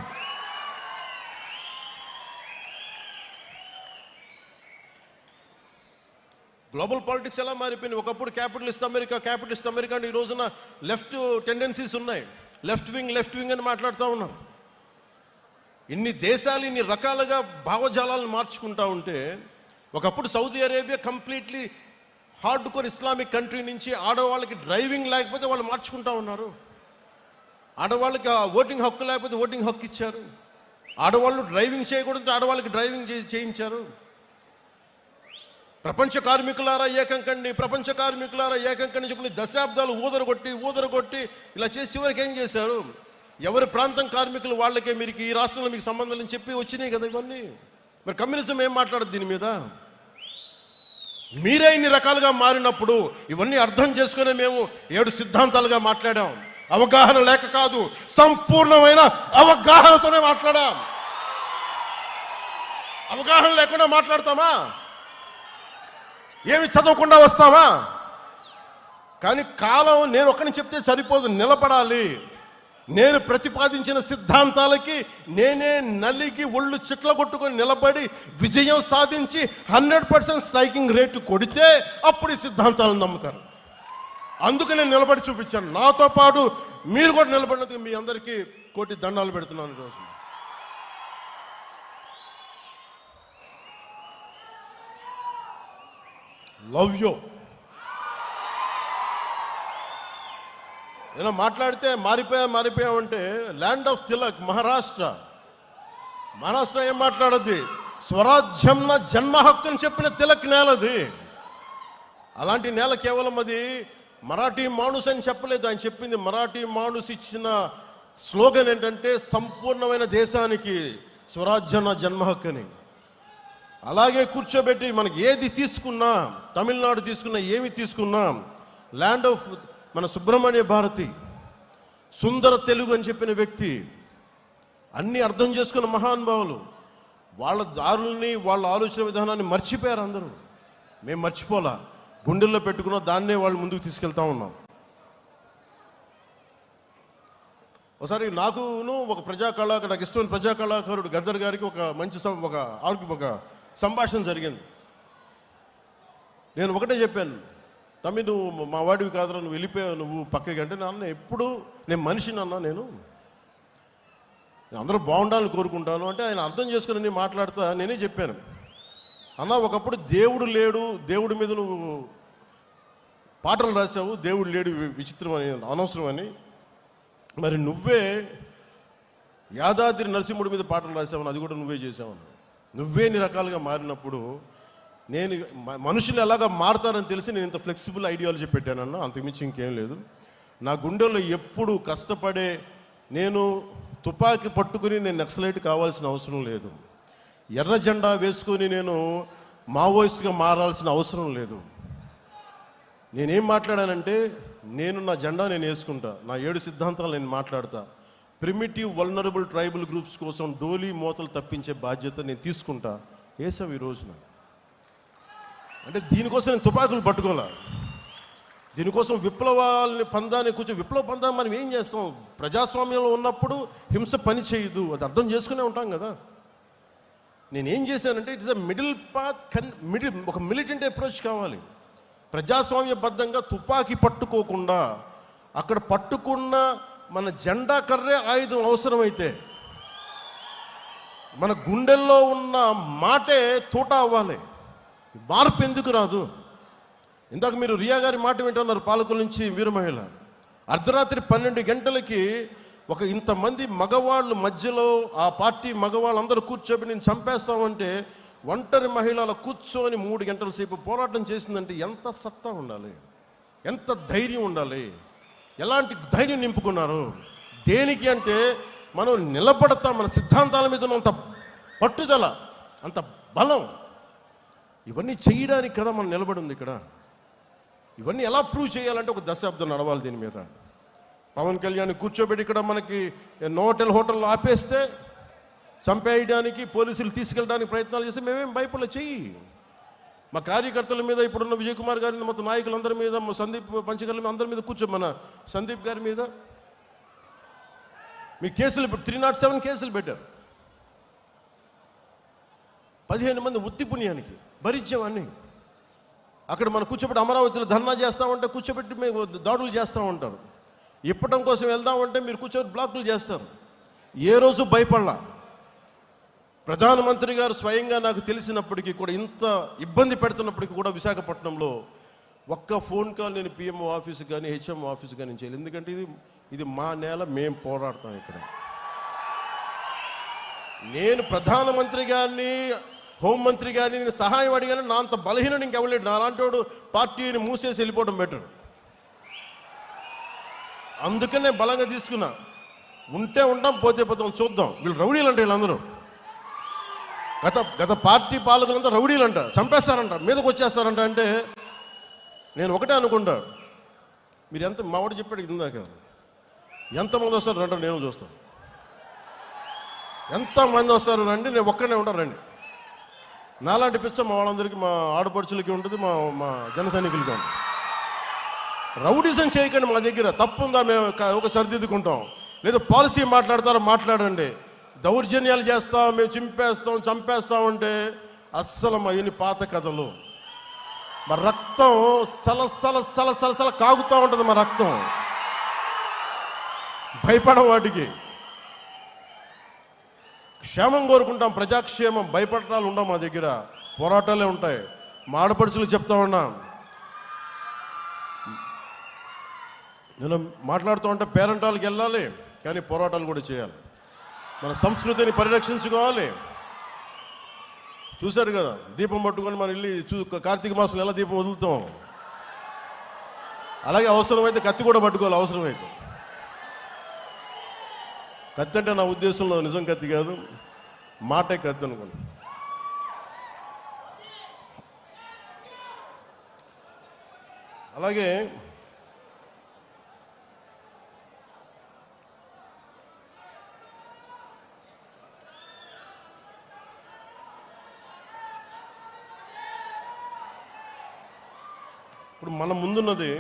గ్లోబల్ పాలిటిక్స్ ఎలా మారిపోయింది? ఒకప్పుడు క్యాపిటలిస్ట్ అమెరికా అంటే ఈ రోజున లెఫ్ట్ టెండెన్సీస్ ఉన్నాయి. లెఫ్ట్ వింగ్ అని మాట్లాడుతూ ఉన్నారు. ఇన్ని దేశాలు ఇన్ని రకాలుగా భావజాలాలను మార్చుకుంటా ఉంటే, ఒకప్పుడు Saudi Arabia completely hard core Islamic country నుంచి ఆడవాళ్ళకి డ్రైవింగ్ లేకపోతే వాళ్ళు మార్చుకుంటా ఉన్నారు. ఆడవాళ్ళకి ఓటింగ్ హక్కు లేకపోతే ఓటింగ్ హక్కు ఇచ్చారు. ఆడవాళ్ళు డ్రైవింగ్ చేయకూడదు, ఆడవాళ్ళకి డ్రైవింగ్ చేయించారు. ప్రపంచ కార్మికులారా ఏకం కండి చెప్పి దశాబ్దాలు ఊదరగొట్టి ఇలా చేసి చివరికి ఏం చేశారు? ఎవరి ప్రాంతం కార్మికులు వాళ్ళకే మీరు ఈ రాష్ట్రంలో మీకు సంబంధం అని చెప్పి వచ్చినాయి కదా ఇవన్నీ. మరి కమ్యూనిజం ఏం మాట్లాడదు దీని మీద? మీరే ఇన్ని రకాలుగా మారినప్పుడు ఇవన్నీ అర్థం చేసుకునే మేము 7 సిద్ధాంతాలుగా మాట్లాడాం. అవగాహన లేక కాదు, సంపూర్ణమైన అవగాహనతోనే మాట్లాడాం. అవగాహన లేకుండా మాట్లాడతామా? ఏమి చదవకుండా వస్తామా? కానీ కాలం నేను ఒక్కని చెప్తే సరిపోదు, నిలబడాలి. నేను ప్రతిపాదించిన సిద్ధాంతాలకి నేనే నలిగి ఒళ్ళు చిట్ల కొట్టుకొని నిలబడి విజయం సాధించి 100% స్ట్రైకింగ్ రేటు కొడితే అప్పుడు ఈ సిద్ధాంతాలను నమ్ముతారు. అందుకు నేను నిలబడి చూపించాను. నాతో పాటు మీరు కూడా నిలబడినందుకు మీ అందరికీ కోటి దండాలు పెడుతున్నాను ఈరోజు. Love you. ఏదో మాట్లాడితే మారిపోయామంటే ల్యాండ్ ఆఫ్ తిలక్ మహారాష్ట్ర ఏం మాట్లాడద్ది? స్వరాజ్యం నా జన్మ హక్కు అని చెప్పిన తిలక్ నేలది. అలాంటి నేల కేవలం అది మరాఠీ మాణుస్ అని చెప్పలేదు. ఆయన చెప్పింది మరాఠీ మాణుస్ ఇచ్చిన స్లోగన్ ఏంటంటే సంపూర్ణమైన దేశానికి స్వరాజ్యం నా జన్మ హక్కు అని. అలాగే కూర్చోబెట్టి మనకి ఏది తీసుకున్నా, తమిళనాడు తీసుకున్నా, ఏమి తీసుకున్నా, ల్యాండ్ ఆఫ్ మన సుబ్రహ్మణ్య భారతి, సుందర తెలుగు అని చెప్పిన వ్యక్తి, అన్నీ అర్థం చేసుకున్న మహానుభావులు, వాళ్ళ దారుల్ని వాళ్ళ ఆలోచన విధానాన్ని మర్చిపోయారు అందరూ. మేము మర్చిపోలా, గుండెల్లో పెట్టుకున్న దాన్నే వాళ్ళు ముందుకు తీసుకెళ్తా ఉన్నాం. ఒకసారి నాకును ఒక నాకు ఇష్టమైన ప్రజా కళాకారుడు గద్దర్ గారికి ఒక మంచి ఒక సంభాషణ జరిగింది. నేను ఒకటే చెప్పాను, తమ్మి నువ్వు మా వాడివి కాదురా, నువ్వు వెళ్ళిపోయావు, నువ్వు పక్కకి అంటే నాన్న ఎప్పుడు నేను మనిషిని అన్నా, నేను అందరూ బాగుండాలని కోరుకుంటాను అంటే ఆయన అర్థం చేసుకుని నేను మాట్లాడుతా నేనే చెప్పాను, అన్న ఒకప్పుడు దేవుడు లేడు, దేవుడి మీద నువ్వు పాటలు రాసావు, దేవుడు లేడు విచిత్రం అని అనవసరం అని, మరి నువ్వే యాదాద్రి నరసింహుడి మీద పాటలు రాసావని అది కూడా నువ్వే చేసావని. నువ్వే నీ రకాలుగా మారినప్పుడు నేను మనుషులు ఎలాగా మారుతారని తెలిసి నేను ఇంత ఫ్లెక్సిబుల్ ఐడియాలజీ పెట్టానన్నా, అంతకుమించి ఇంకేం లేదు. నా గుండెల్లో ఎప్పుడు కష్టపడే, నేను తుపాకీ పట్టుకుని నేను నక్సలైట్ కావాల్సిన అవసరం లేదు, ఎర్ర జెండా వేసుకొని నేను మావోయిస్ట్గా మారాల్సిన అవసరం లేదు. నేనేం మాట్లాడానంటే నేను నా జెండా నేను వేసుకుంటా, నా 7 సిద్ధాంతాలు నేను మాట్లాడతా. ప్రిమిటివ్ వల్నరబుల్ ట్రైబల్ గ్రూప్స్ కోసం డోలీ మోతలు తప్పించే బాధ్యత నేను తీసుకుంటా. వేసావు ఈ రోజున అంటే దీనికోసం నేను తుపాకులు పట్టుకోలే, దీనికోసం విప్లవాలని పందాన్ని విప్లవ పందాన్ని మనం ఏం చేస్తాం? ప్రజాస్వామ్యంలో ఉన్నప్పుడు హింస పని చేయదు, అది అర్థం చేసుకునే ఉంటాం కదా. నేనేం చేశానంటే ఇట్స్ అ మిడిల్ పాత్, ఒక మిలిటెంట్ అప్రోచ్ కావాలి. ప్రజాస్వామ్యబద్ధంగా తుపాకీ పట్టుకోకుండా అక్కడ పట్టుకున్న మన జెండా కర్రే ఆయుధం అవసరమైతే మన గుండెల్లో ఉన్న మాటే తూట అవ్వాలి. మార్పు ఎందుకు రాదు? ఇందాక మీరు రియా గారి మాట వింటున్నారు, పాలకుల నుంచి వీర మహిళ. అర్ధరాత్రి 12 గంటలకి ఒక ఇంతమంది మగవాళ్ళు మధ్యలో ఆ పార్టీ మగవాళ్ళందరూ కూర్చోబెట్టి నేను చంపేస్తామంటే ఒంటరి మహిళల కూర్చొని 3 గంటల సేపు పోరాటం చేసిందంటే ఎంత సత్తా ఉండాలి, ఎంత ధైర్యం ఉండాలి, ఎలాంటి ధైర్యం నింపుకున్నారు. దేనికి అంటే మనం నిలబడతాం, మన సిద్ధాంతాల మీద అంత పట్టుదల, అంత బలం, ఇవన్నీ చేయడానికి కదా మనం నిలబడి ఉంది ఇక్కడ. ఇవన్నీ ఎలా ప్రూవ్ చేయాలంటే ఒక దశాబ్దం నడవాలి దీని మీద. పవన్ కళ్యాణ్ కూర్చోబెట్టి ఇక్కడ మనకి హోటల్లో ఆపేస్తే చంపేయడానికి పోలీసులు తీసుకెళ్ళడానికి ప్రయత్నాలు చేస్తే మేమేం భయపడలే. చెయ్యి. మా కార్యకర్తల మీద, ఇప్పుడున్న విజయ్ కుమార్ గారి మొత్తం నాయకులందరి మీద, సందీప్ పంచకర్ల మీద, అందరి మీద కూర్చో, మన సందీప్ గారి మీద మీ కేసులు 307 కేసులు పెట్టారు. 15 మంది ఉత్తి పుణ్యానికి భరించామన్నీ. అక్కడ మనం కూర్చోబెట్టి అమరావతిలో ధర్నా చేస్తామంటే కూర్చోబెట్టి మేము దాడులు చేస్తూ ఉంటారు. ఇప్పటం కోసం వెళ్దామంటే మీరు కూర్చోబెట్టి బ్లాకులు చేస్తారు. ఏ రోజు భయపడలా. ప్రధానమంత్రి గారు స్వయంగా నాకు తెలిసినప్పటికీ కూడా, ఇంత ఇబ్బంది పెడుతున్నప్పటికీ కూడా విశాఖపట్నంలో ఒక్క ఫోన్ కాల్ నేను పిఎంఓ ఆఫీస్కి కానీ హెచ్ఎంఓ ఆఫీస్కి కానీ చేయాలి. ఎందుకంటే ఇది మా నేల, మేము పోరాడతాం ఇక్కడ. నేను ప్రధానమంత్రి గారిని, హోంమంత్రి గారిని నేను సహాయం అడిగాను. నా అంత బలహీనం ఇంకెవలేడు. నా అలాంటి పార్టీని మూసేసి వెళ్ళిపోవడం బెటర్. అందుకనే బలంగా తీసుకున్నా. ఉంటే ఉంటాం, పోతే పోతాం, చూద్దాం. వీళ్ళు రౌడీలు అంటే వీళ్ళందరూ గత పార్టీ పాలకులంతా రౌడీలంట, చంపేస్తారంట, మీదకి వచ్చేస్తారంట. అంటే నేను ఒకటే అనుకుంటా, మీరు ఎంత మావాడు చెప్పాడు ఇందాక, ఎంతమంది వస్తారు రండి, నేను చూస్తాను. ఎంతమంది వస్తారు రండి, నేను ఒక్కనే ఉంటాను రండి. నాలాంటి పిచ్చ మా వాళ్ళందరికీ, మా ఆడపడుచులకి ఉంటుంది, మా జన సైనికులకి ఉంటుంది. రౌడిజం చేయకండి. మా దగ్గర తప్పుందా మేము ఒక సరిదిద్దుకుంటాం. లేదా పాలసీ మాట్లాడతారో మాట్లాడండి. దౌర్జన్యాలు చేస్తాం, మేము చింపేస్తాం, చంపేస్తామంటే అస్సలు మా ఇన్ని పాత కథలు. మా రక్తం సలసల కాగుతూ ఉంటుంది. మా రక్తం భయపడం. వాటికి క్షేమం కోరుకుంటాం, ప్రజాక్షేమం. భయపడటాలు ఉండవు మా దగ్గర, పోరాటాలే ఉంటాయి. మా ఆడపడుచులు చెప్తా ఉన్నాం. నేను మాట్లాడుతూ ఉంటే పేరెంటాలకు వెళ్ళాలి, కానీ పోరాటాలు కూడా చేయాలి. మన సంస్కృతిని పరిరక్షించుకోవాలి. చూశారు కదా, దీపం పట్టుకొని మనం వెళ్ళి కార్తీక మాసంలో ఎలా దీపం వదులుతాం, అలాగే అవసరమైతే కత్తి కూడా పట్టుకోవాలి. అవసరమైతే కత్తి అంటే నా ఉద్దేశంలో నిజం కత్తి కాదు, మాటే కత్తి అనుకోండి. అలాగే ఇప్పుడు మన ముందున్నది,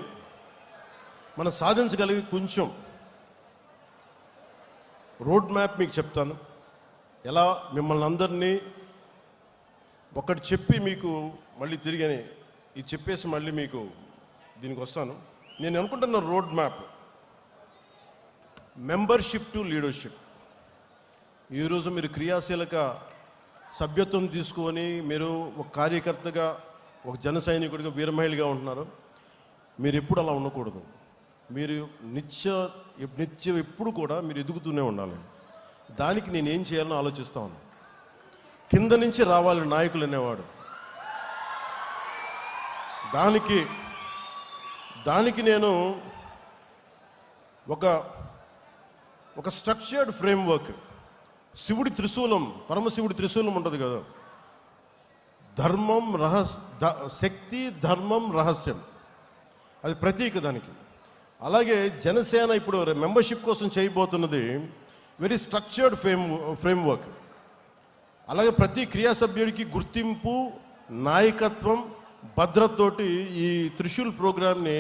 మనం సాధించగలిగి కొంచెం రోడ్ మ్యాప్ మీకు చెప్తాను. ఎలా మిమ్మల్ని అందరినీ ఒకటి చెప్పి మీకు మళ్ళీ తిరిగి ఇది చెప్పేసి మళ్ళీ మీకు దీనికి వస్తాను. నేను అనుకుంటున్న road map, membership to leadership. ఈరోజు మీరు క్రియాశీలక సభ్యత్వం తీసుకొని మీరు ఒక కార్యకర్తగా, ఒక జన సైనికుడిగా, వీరమహిళగా ఉంటున్నారు. మీరు ఎప్పుడు అలా ఉండకూడదు. మీరు నిత్యం ఎప్పుడు కూడా మీరు ఎదుగుతూనే ఉండాలి. దానికి నేనేం చేయాలని ఆలోచిస్తా ఉన్నాను. కింద నుంచి రావాలి నాయకులు అనేవాడు. దానికి నేను ఒక స్ట్రక్చర్డ్ ఫ్రేమ్వర్క్, శివుడి త్రిశూలం, పరమశివుడి త్రిశూలం ఉంటుంది కదా, ధర్మం శక్తి, ధర్మం, రహస్యం, అది ప్రతీక దానికి. అలాగే జనసేన ఇప్పుడు మెంబర్షిప్ కోసం చేయబోతున్నది వెరీ స్ట్రక్చర్డ్ ఫ్రేమ్వర్క్. అలాగే ప్రతి క్రియా సభ్యుడికి గుర్తింపు, నాయకత్వం, భద్రతతోటి ఈ త్రిశూల్ ప్రోగ్రామ్ని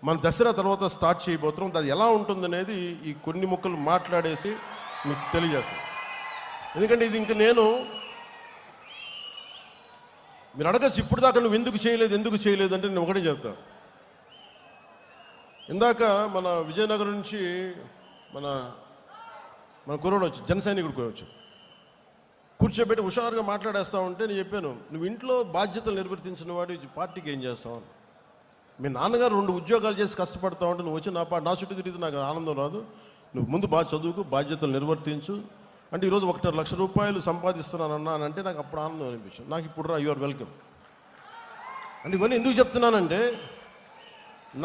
మన దసరా తర్వాత స్టార్ట్ చేయబోతున్నాం. అది ఎలా ఉంటుందనేది ఈ కొన్ని ముక్కలు మాట్లాడేసి మీకు తెలియజేస్తాను. ఎందుకంటే ఇది ఇంక మీరు అడగచ్చు ఇప్పుడు దాకా నువ్వు ఎందుకు చేయలేదు అంటే నేను ఒకటే చెప్తాను. ఇందాక మన విజయనగరం నుంచి మన కుర్రోడు వచ్చి జన సైనికుడు వచ్చి కూర్చోబెట్టి హుషారుగా మాట్లాడేస్తా ఉంటే నేను చెప్పాను, నువ్వు ఇంట్లో బాధ్యతలు నిర్వర్తించిన వాడు పార్టీకి ఏం చేస్తావు? మీ నాన్నగారు 2 ఉద్యోగాలు చేసి కష్టపడతా ఉంటే నువ్వు వచ్చి నా చుట్టూ తిరిగితే నాకు ఆనందం రాదు. నువ్వు ముందు బాగా చదువుకు, బాధ్యతలు నిర్వర్తించు అంటే ఈరోజు 1.5 లక్ష రూపాయలు సంపాదిస్తున్నానన్నా అని అంటే నాకు అప్పుడు ఆనందం అనిపించింది. నాకు ఇప్పుడు యు ఆర్ వెల్కమ్ అంటే ఇవన్నీ ఎందుకు చెప్తున్నానంటే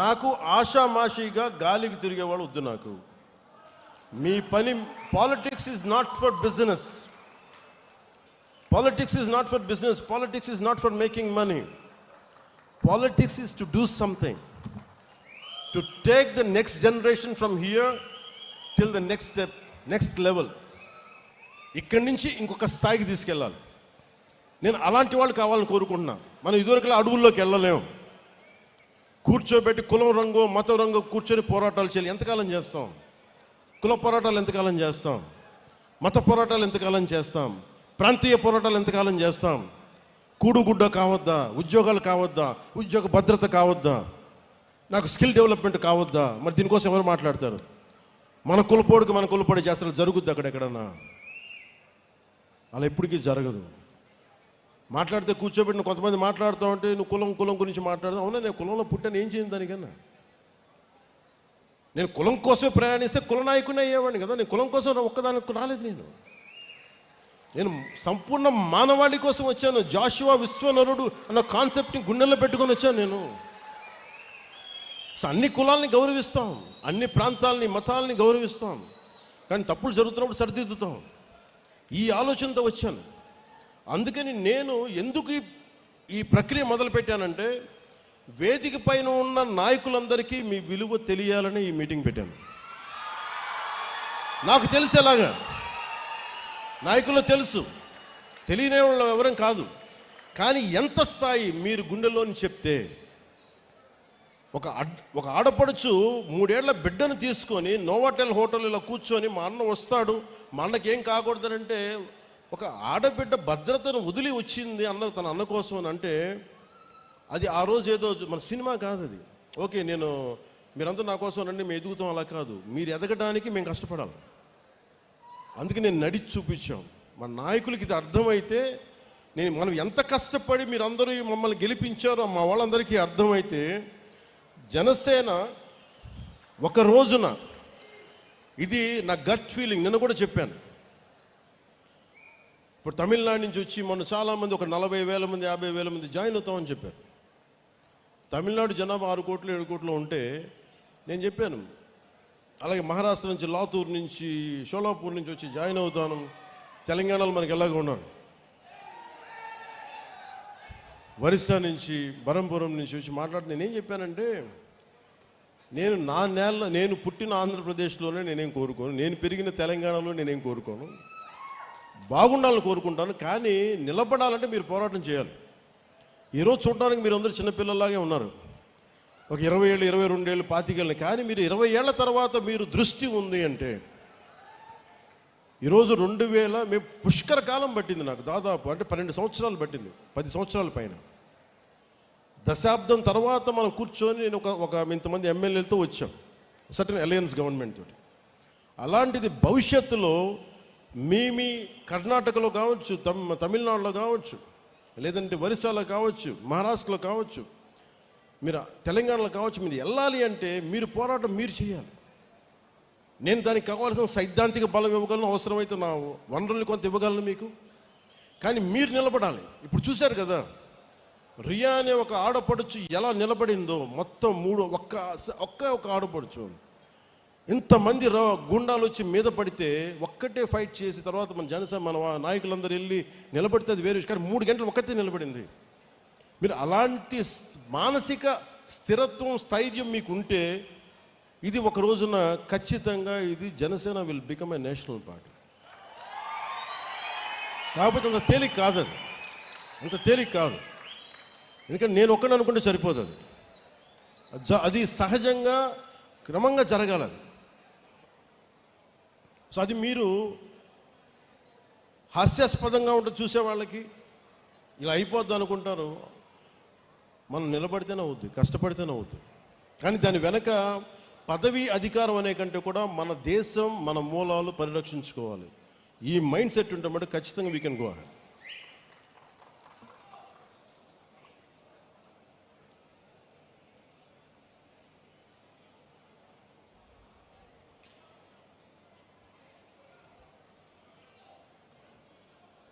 నాకు ఆషామాషిగా గాలికి తిరిగేవాడు వద్దు. నాకు మీ పని politics is not for business. Politics is not for business. Politics is not for making money. Politics is to do something. To take the next generation from here till the next step, next level. ఇక్కడి నుంచి ఇంకొక స్థాయికి తీసుకెళ్ళాలి. నేను అలాంటి వాళ్ళు కావాలని కోరుకుంటున్నా. మనం ఇదివరకులా అడవుల్లోకి వెళ్ళలేము. కూర్చోబెట్టి కులం రంగు మతం రంగు కూర్చొని పోరాటాలు చేయాలి. ఎంతకాలం చేస్తాం? కుల పోరాటాలు ఎంతకాలం చేస్తాం? మత పోరాటాలు ఎంతకాలం చేస్తాం? ప్రాంతీయ పోరాటాలు ఎంతకాలం చేస్తాం? కూడుగుడ్డ కావద్దా? ఉద్యోగాలు కావద్దా? ఉద్యోగ భద్రత కావద్దా? నాకు స్కిల్ డెవలప్మెంట్ కావద్దా? మరి దీనికోసం ఎవరు మాట్లాడతారు? మన కులపోడి చేస్తారు. జరుగుద్ది అక్కడెక్కడన్నా? అలా ఎప్పటికీ జరగదు. మాట్లాడితే కూర్చోబెట్టిన కొంతమంది మాట్లాడుతూ ఉంటే నువ్వు కులం గురించి మాట్లాడదాం. అవునా, నేను కులంలో పుట్టాను, ఏం చేయను దానికన్నా? నేను కులం కోసమే ప్రయాణిస్తే కుల నాయకునే అయ్యేవాడిని కదా. నేను కులం కోసం ఒక్కదానికి రాలేదు. నేను సంపూర్ణ మానవాళి కోసం వచ్చాను. జాషువా విశ్వనరుడు అన్న కాన్సెప్ట్ని గుండెల్లో పెట్టుకొని వచ్చాను నేను. అన్ని కులాలని గౌరవిస్తాం, అన్ని ప్రాంతాలని మతాలని గౌరవిస్తాం, కానీ తప్పులు జరుగుతున్నప్పుడు సరిదిద్దుతాం. ఈ ఆలోచనతో వచ్చాను. అందుకని నేను ఎందుకు ఈ ప్రక్రియ మొదలుపెట్టానంటే వేదిక పైన ఉన్న నాయకులందరికీ మీ విలువ తెలియాలని ఈ మీటింగ్ పెట్టాను. నాకు తెలిసేలాగా నాయకులు తెలుసు, తెలియని వాళ్ళు ఎవరం కాదు. కానీ ఎంత స్థాయి మీరు గుండెలోని చెప్తే ఒక ఆడపడుచు 3 ఏళ్ల బిడ్డను తీసుకొని నోవాటెల్ హోటల్ ఇలా కూర్చొని మా అన్న వస్తాడు, మా అన్నకి ఏం కాకూడదనంటే ఒక ఆడబిడ్డ భద్రతను వదిలి వచ్చింది తన అన్న కోసం అని అంటే అది ఆ రోజు ఏదో మన సినిమా కాదు అది. ఓకే, మీరంతా నా కోసం రండి, మేము ఎదుగుతాం, అలా కాదు. మీరు ఎదగడానికి మేము కష్టపడాలి. అందుకే నేను నడిచి చూపించాం. మన నాయకులకి ఇది అర్థమైతే మనం ఎంత కష్టపడి మీరందరూ మమ్మల్ని గెలిపించారో మా వాళ్ళందరికీ అర్థమైతే జనసేన ఒక రోజున ఇది నా గట్ ఫీలింగ్. నేను కూడా చెప్పాను. ఇప్పుడు తమిళనాడు నుంచి వచ్చి మొన్న చాలామంది ఒక 40,000 మంది 50,000 మంది జాయిన్ అవుతామని చెప్పారు. తమిళనాడు జనాభా 6 కోట్లు 7 కోట్లు ఉంటే నేను చెప్పాను, అలాగే మహారాష్ట్ర నుంచి లాతూర్ నుంచి షోలాపూర్ నుంచి వచ్చి జాయిన్ అవుతాను. తెలంగాణలో మనకి ఎలాగ ఉన్నాను. ఒరిస్సా నుంచి బరంపురం నుంచి వచ్చి మాట్లాడి నేనేం చెప్పానంటే నేను పుట్టిన ఆంధ్రప్రదేశ్లోనే నేనేం కోరుకోను, నేను పెరిగిన తెలంగాణలో నేనేం కోరుకోను, బాగుండాలని కోరుకుంటాను. కానీ నిలబడాలంటే మీరు పోరాటం చేయాలి. ఈరోజు చూడడానికి మీరు అందరూ చిన్నపిల్లలాగే ఉన్నారు. ఒక 20 ఏళ్ళు 22 ఏళ్ళు 25 ఏళ్ళు. కానీ మీరు 20 ఏళ్ల తర్వాత మీరు దృష్టి ఉంది అంటే ఈరోజు 2000 మేము పుష్కర కాలం పట్టింది నాకు, దాదాపు అంటే 12 సంవత్సరాలు పట్టింది, 10 సంవత్సరాల పైన. దశాబ్దం తర్వాత మనం కూర్చొని నేను ఒక ఇంతమంది ఎమ్మెల్యేలతో వచ్చాం, సర్టన్ అలయన్స్ గవర్నమెంట్ తోటి. అలాంటిది భవిష్యత్తులో మీ కర్ణాటకలో కావచ్చు, తమిళనాడులో కావచ్చు, లేదంటే ఒరిస్సాలో కావచ్చు, మహారాష్ట్రలో కావచ్చు, మీరు తెలంగాణలో కావచ్చు, మీరు వెళ్ళాలి అంటే మీరు పోరాటం మీరు చేయాలి. నేను దానికి కావాల్సిన సైద్ధాంతిక బలం ఇవ్వగలను, అవసరమైతే నా వనరుల్ని కొంత ఇవ్వగలను మీకు. కానీ మీరు నిలబడాలి. ఇప్పుడు చూశారు కదా, రియా అనే ఒక ఆడపడుచు ఎలా నిలబడిందో. మొత్తం ఒక్క ఆడపడుచు ఇంతమంది గుండాలు వచ్చి మీద పడితే ఒక్కటే ఫైట్ చేసి తర్వాత మన నాయకులందరూ వెళ్ళి నిలబడితే అది వేరే. కానీ 3 గంటలు ఒక్కటే నిలబడింది. మీరు అలాంటి మానసిక స్థిరత్వం స్థైర్యం మీకు ఉంటే ఇది ఒక రోజున ఖచ్చితంగా ఇది Janasena will become a national party. కాకపోతే అంత తేలిక కాదు, అంత తేలిక కాదు. ఎందుకంటే నేను ఒక్కడిని అనుకుంటే సరిపోదు. అది సహజంగా క్రమంగా జరగాలి. సో అది మీరు హాస్యాస్పదంగా ఉంటుంది చూసే వాళ్ళకి, ఇలా అయిపోద్ది అనుకుంటారు. మనం నిలబడితేనే అవుద్ది, కష్టపడితేనే అవుద్ది. కానీ దాని వెనక పదవి అధికారం అనే కంటే కూడా మన దేశం, మన మూలాలు పరిరక్షించుకోవాలి. ఈ మైండ్ సెట్ ఉంటే మటు ఖచ్చితంగా వీ కెన్ గో అహెడ్.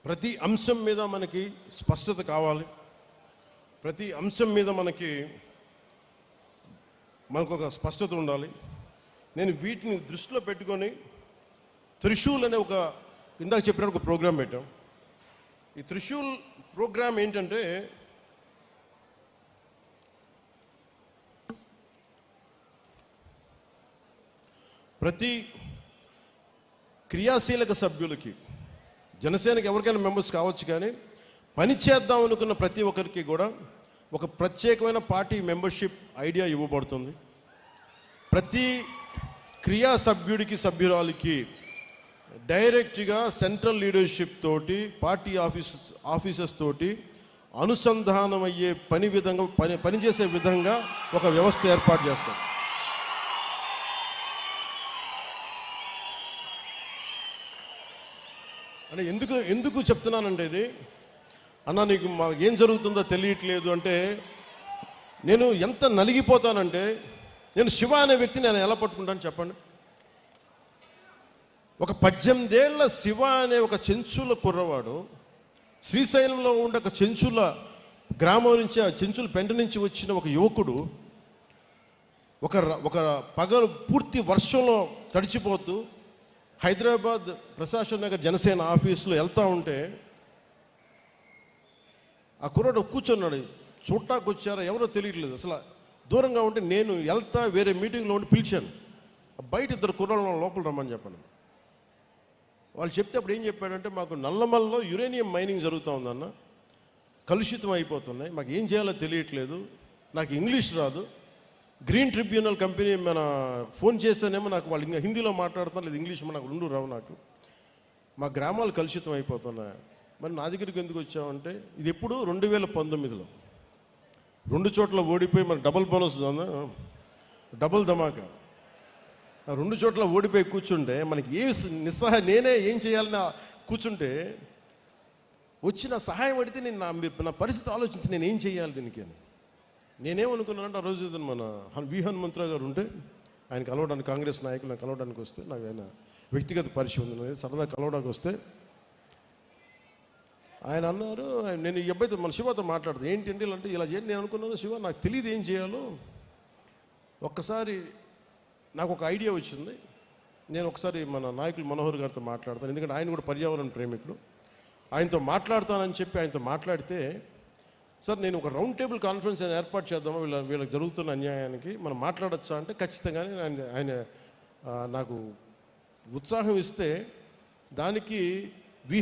ప్రతి అంశం మీద మనకి స్పష్టత కావాలి. ప్రతి అంశం మీద మనకు ఒక స్పష్టత ఉండాలి. నేను వీటిని దృష్టిలో పెట్టుకొని త్రిశూల్ అనే ఒక ఇందాక చెప్పినట్టు ఒక ప్రోగ్రాం పెట్టాం. ఈ త్రిశూల్ ప్రోగ్రాం ఏంటంటే ప్రతి క్రియాశీలక సభ్యులకి, జనసేనకి ఎవరికైనా మెంబర్స్ కావచ్చు, కానీ పని చేద్దాం అనుకున్న ప్రతి ఒక్కరికి కూడా ఒక ప్రత్యేకమైన పార్టీ మెంబర్షిప్ ఐడియా ఇవ్వబడుతుంది. ప్రతి క్రియా సభ్యుడికి, సభ్యురాలికి డైరెక్ట్గా సెంట్రల్ లీడర్షిప్ తోటి, పార్టీ ఆఫీసర్స్ తోటి అనుసంధానం అయ్యే పనిచేసే విధంగా ఒక వ్యవస్థ ఏర్పాటు చేస్తాం. అంటే ఎందుకు చెప్తున్నానంటే, ఇది అన్న నీకు మాకు ఏం జరుగుతుందో తెలియట్లేదు అంటే, నేను ఎంత నలిగిపోతానంటే, నేను శివ అనే వ్యక్తిని నేను ఎలా పట్టుకుంటాను చెప్పండి. ఒక 18 ఏళ్ల శివ అనే ఒక చెంచుల కుర్రవాడు శ్రీశైలంలో ఉండే ఒక చెంచుల గ్రామం నుంచి, ఆ చెంచుల పెంట నుంచి వచ్చిన ఒక యువకుడు ఒక పగలు పూర్తి వర్షంలో తడిచిపోతూ హైదరాబాద్ ప్రశాసన్ నగర్ జనసేన ఆఫీసులో వెళ్తూ ఉంటే ఆ కుర్రాడు కూర్చున్నాడు. చూడటానికి వచ్చారా ఎవరో తెలియట్లేదు, అసలు దూరంగా ఉంటే నేను వెళ్తా వేరే మీటింగ్లో ఉండి పిలిచాను. బయట 2 కుర్రాళ్ళు లోపల రమ్మని చెప్పండి. వాళ్ళు చెప్తే అప్పుడు ఏం చెప్పాడంటే, మాకు నల్లమల్లో యురేనియం మైనింగ్ జరుగుతూ ఉందన్న, కలుషితం అయిపోతున్నాయి, మాకు ఏం చేయాలో తెలియట్లేదు, నాకు ఇంగ్లీష్ రాదు, గ్రీన్ ట్రిబ్యునల్ కంపెనీ మన ఫోన్ చేస్తేనేమో నాకు వాళ్ళు ఇంకా హిందీలో మాట్లాడుతున్నారు, లేదు ఇంగ్లీష్ నాకు 2 రావు, నాకు మా గ్రామాలు కలుషితం అయిపోతున్నాయి, మరి నా దగ్గరికి ఎందుకు వచ్చామంటే, ఇది ఎప్పుడు 2019లో 2 చోట్ల ఓడిపోయి మనకు డబుల్ బోనస్, డబుల్ ధమాకా, 2 చోట్ల ఓడిపోయి కూర్చుంటే మనకి నేనే ఏం చేయాలని కూర్చుంటే వచ్చిన సహాయం అడిగితే నేను నా పరిస్థితి ఆలోచించి నేను ఏం చేయాలి దీనికి అని. నేనేమనుకున్నానంటే, ఆ రోజు మన హనుమంతరావు గారు ఉంటే ఆయన కలవడానికి, కాంగ్రెస్ నాయకులను కలవడానికి వస్తే, నాకు ఆయన వ్యక్తిగత పరిచయం ఉంది, సరదా కలవడానికి వస్తే ఆయన అన్నారు, నేను ఈ అబ్బాయితో మన శివతో మాట్లాడుతాను, ఏంటంటే ఇలా అంటే ఇలా చేయండి. నేను అనుకున్నాను, శివ నాకు తెలియదు ఏం చేయాలో, ఒక్కసారి నాకు ఒక ఐడియా వచ్చింది, నేను ఒకసారి మన నాయకులు మనోహర్ గారితో మాట్లాడతాను, ఎందుకంటే ఆయన కూడా పర్యావరణ ప్రేమికుడు, ఆయనతో మాట్లాడతానని చెప్పి ఆయనతో మాట్లాడితే, సార్ నేను ఒక రౌండ్ టేబుల్ కాన్ఫరెన్స్ ఏర్పాటు చేద్దామా వీళ్ళకి జరుగుతున్న అన్యాయానికి మనం మాట్లాడచ్చా అంటే, ఖచ్చితంగానే ఆయన నాకు ఉత్సాహం ఇస్తే దానికి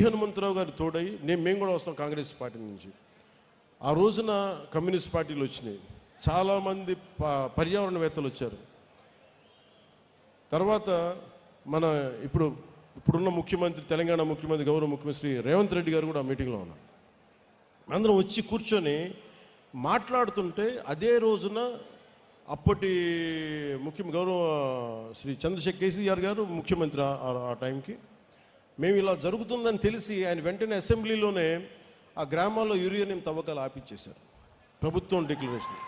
హనుమంతరావు గారు తోడై మేము కూడా వస్తాం కాంగ్రెస్ పార్టీ నుంచి. ఆ రోజున కమ్యూనిస్ట్ పార్టీలు వచ్చినాయి, చాలామంది పర్యావరణవేత్తలు వచ్చారు. తర్వాత మన ఇప్పుడున్న ముఖ్యమంత్రి, తెలంగాణ ముఖ్యమంత్రి, గౌరవ ముఖ్యమంత్రి రేవంత్ రెడ్డి గారు కూడా ఆ మీటింగ్లో ఉన్నారు. అందరం వచ్చి కూర్చొని మాట్లాడుతుంటే, అదే రోజున అప్పటి గౌరవ శ్రీ చంద్రశేఖర్ కేసీఆర్ గారు ముఖ్యమంత్రి ఆ టైంకి, మేము ఇలా జరుగుతుందని తెలిసి ఆయన వెంటనే అసెంబ్లీలోనే ఆ గ్రామాల్లో యురేనియం తవ్వకాలు ఆపించేశారు, ప్రభుత్వం డిక్లరేషన్.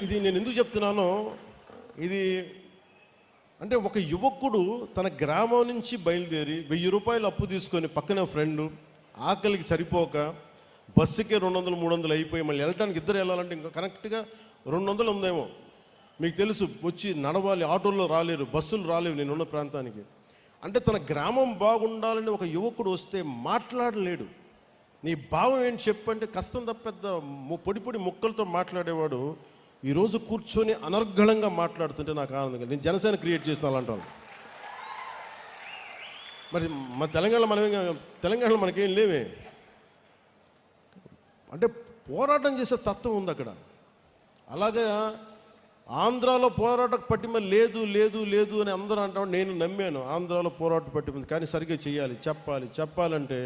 ఇది నేను ఎందుకు చెప్తున్నానో, ఇది అంటే ఒక యువకుడు తన గ్రామం నుంచి బయలుదేరి 1000 రూపాయలు అప్పు తీసుకొని పక్కన ఫ్రెండు ఆకలికి సరిపోక బస్సుకే 200-300 అయిపోయి మళ్ళీ వెళ్ళడానికి ఇద్దరు వెళ్ళాలంటే ఇంకా కరెక్ట్గా 200 ఉందేమో. మీకు తెలుసు, వచ్చి నడవాలి, ఆటోల్లో రాలేరు, బస్సులు రాలేవు నేనున్న ప్రాంతానికి. అంటే తన గ్రామం బాగుండాలని ఒక యువకుడు వస్తే మాట్లాడలేడు. నీ భావం ఏంటి చెప్పంటే, కష్టం తప్ప పెద్ద పొడి ముక్కలతో మాట్లాడేవాడు ఈరోజు కూర్చొని అనర్గళంగా మాట్లాడుతుంటే నాకు ఆనందంగా, నేను జనసేన క్రియేట్ చేసిన అలాంటి. మరి మన తెలంగాణలో మనకేం లేవే, అంటే పోరాటం చేసే తత్వం ఉంది అక్కడ. అలాగే ఆంధ్రాలో పోరాట పట్టిమ లేదు అని అందరూ అంటాం. నేను నమ్మాను ఆంధ్రాలో పోరాట పట్టిమ, కానీ సరిగ్గా చేయాలి, చెప్పాలంటే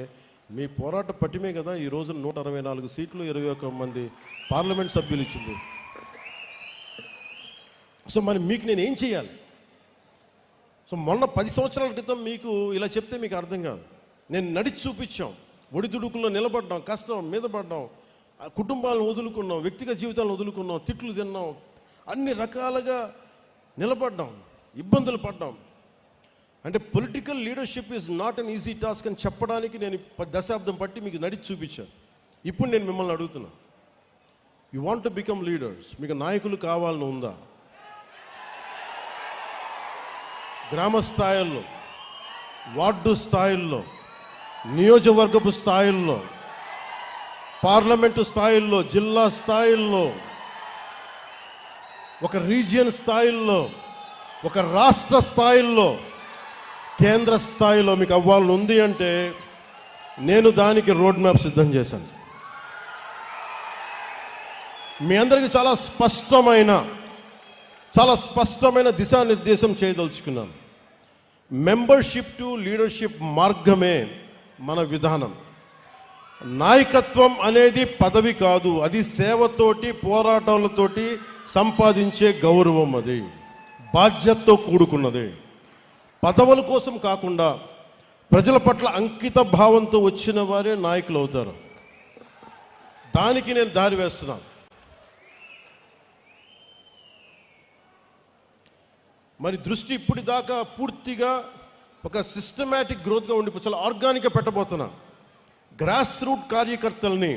మీ పోరాట పటిమే కదా ఈ రోజున 164 సీట్లు 21 మంది పార్లమెంట్ సభ్యులు ఇచ్చింది. సో మరి మీకు నేను ఏం చేయాలి? సో మొన్న 10 సంవత్సరాల క్రితం మీకు ఇలా చెప్తే మీకు అర్థం కాదు. నేను నడిచి చూపించాం, ఒడిదుడుకుల్లో నిలబడ్డాం, కష్టం మీద పడ్డాం, కుటుంబాలను వదులుకున్నాం, వ్యక్తిగత జీవితాలను వదులుకున్నాం, తిట్లు తిన్నాం, అన్ని రకాలుగా నిలబడ్డాం, ఇబ్బందులు పడ్డాం. అంటే political leadership is not an easy task అని చెప్పడానికి నేను దశాబ్దం పట్టి మీకు నడిచి చూపించాను. ఇప్పుడు నేను మిమ్మల్ని అడుగుతున్నా, you want to become leaders, మీకు నాయకులు కావాలని ఉందా? గ్రామ స్థాయిల్లో, వార్డు స్థాయిల్లో, నియోజకవర్గపు స్థాయిల్లో, పార్లమెంటు స్థాయిల్లో, జిల్లా స్థాయిల్లో, ఒక రీజియన్ స్థాయిల్లో, ఒక రాష్ట్ర స్థాయిల్లో, కేంద్ర స్థాయిలో మీకు అవ్వాలని ఉంది అంటే నేను దానికి రోడ్ మ్యాప్ సిద్ధం చేశాను. మీ అందరికీ చాలా స్పష్టమైన దిశానిర్దేశం చేయదలుచుకున్నాను. మెంబర్షిప్ టు లీడర్షిప్ మార్గమే మన విధానం. నాయకత్వం అనేది పదవి కాదు, అది సేవతోటి పోరాటాలతోటి సంపాదించే గౌరవం, అది బాధ్యతతో కూడుకున్నది. పదవుల కోసం కాకుండా ప్రజల పట్ల అంకిత భావంతో వచ్చిన వారే నాయకులు అవుతారు. దానికి నేను దారి వేస్తున్నాను. మరి దృష్టి ఇప్పటిదాకా పూర్తిగా ఒక సిస్టమేటిక్ గ్రోత్గా ఉండి చాలా ఆర్గానిక్గా పెట్టబోతున్నా. గ్రాస్ రూట్ కార్యకర్తల్ని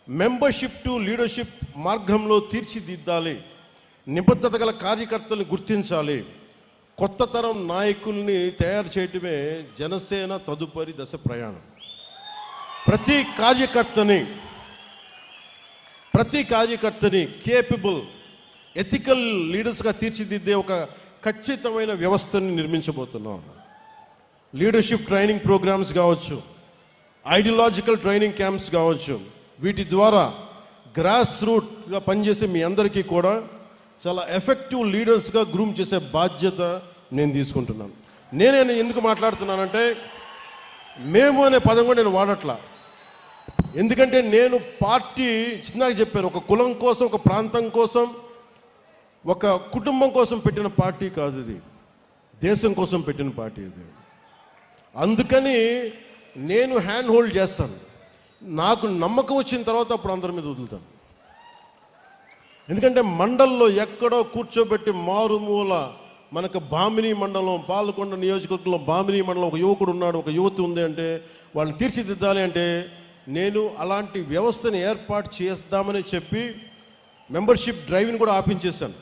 మెంబర్షిప్ టు లీడర్షిప్ మార్గంలో తీర్చిదిద్దాలి. నిబద్ధత గల కార్యకర్తల్ని గుర్తించాలి. కొత్త తరం నాయకుల్ని తయారు చేయటమే జనసేన తదుపరి దశ ప్రయాణం. ప్రతి కార్యకర్తని కేపబుల్, ఎథికల్ లీడర్స్గా తీర్చిదిద్దే ఒక ఖచ్చితమైన వ్యవస్థని నిర్మించబోతున్నాం. లీడర్షిప్ ట్రైనింగ్ ప్రోగ్రామ్స్ కావచ్చు, ఐడియాలజికల్ ట్రైనింగ్ క్యాంప్స్ కావచ్చు, వీటి ద్వారా గ్రాస్ రూట్గా పనిచేసే మీ అందరికీ కూడా చాలా ఎఫెక్టివ్ లీడర్స్గా గ్రూమ్ చేసే బాధ్యత నేను తీసుకుంటున్నాను. నేనే ఎందుకు మాట్లాడుతున్నానంటే, మేము అనే పదం కూడా నేను వాడట్లా. ఎందుకంటే నేను పార్టీ చిన్నగా చెప్పాను, ఒక కులం కోసం, ఒక ప్రాంతం కోసం, ఒక కుటుంబం కోసం పెట్టిన పార్టీ కాదు ఇది, దేశం కోసం పెట్టిన పార్టీ ఇది. అందుకని నేను హ్యాండ్ హోల్డ్ చేస్తాను. నాకు నమ్మకం వచ్చిన తర్వాత అప్పుడు అందరి మీద వదులుతాను. ఎందుకంటే మండల్లో ఎక్కడో కూర్చోబెట్టి మారుమూల, మనకు బామిని మండలం, పాలకొండ నియోజకవర్గంలో బామిని మండలం ఒక యువకుడు ఉన్నాడు, ఒక యువతి ఉంది అంటే వాళ్ళని తీర్చిదిద్దాలి అంటే నేను అలాంటి వ్యవస్థని ఏర్పాటు చేద్దామని చెప్పి మెంబర్షిప్ డ్రైవ్ని కూడా ఆపించేశాను.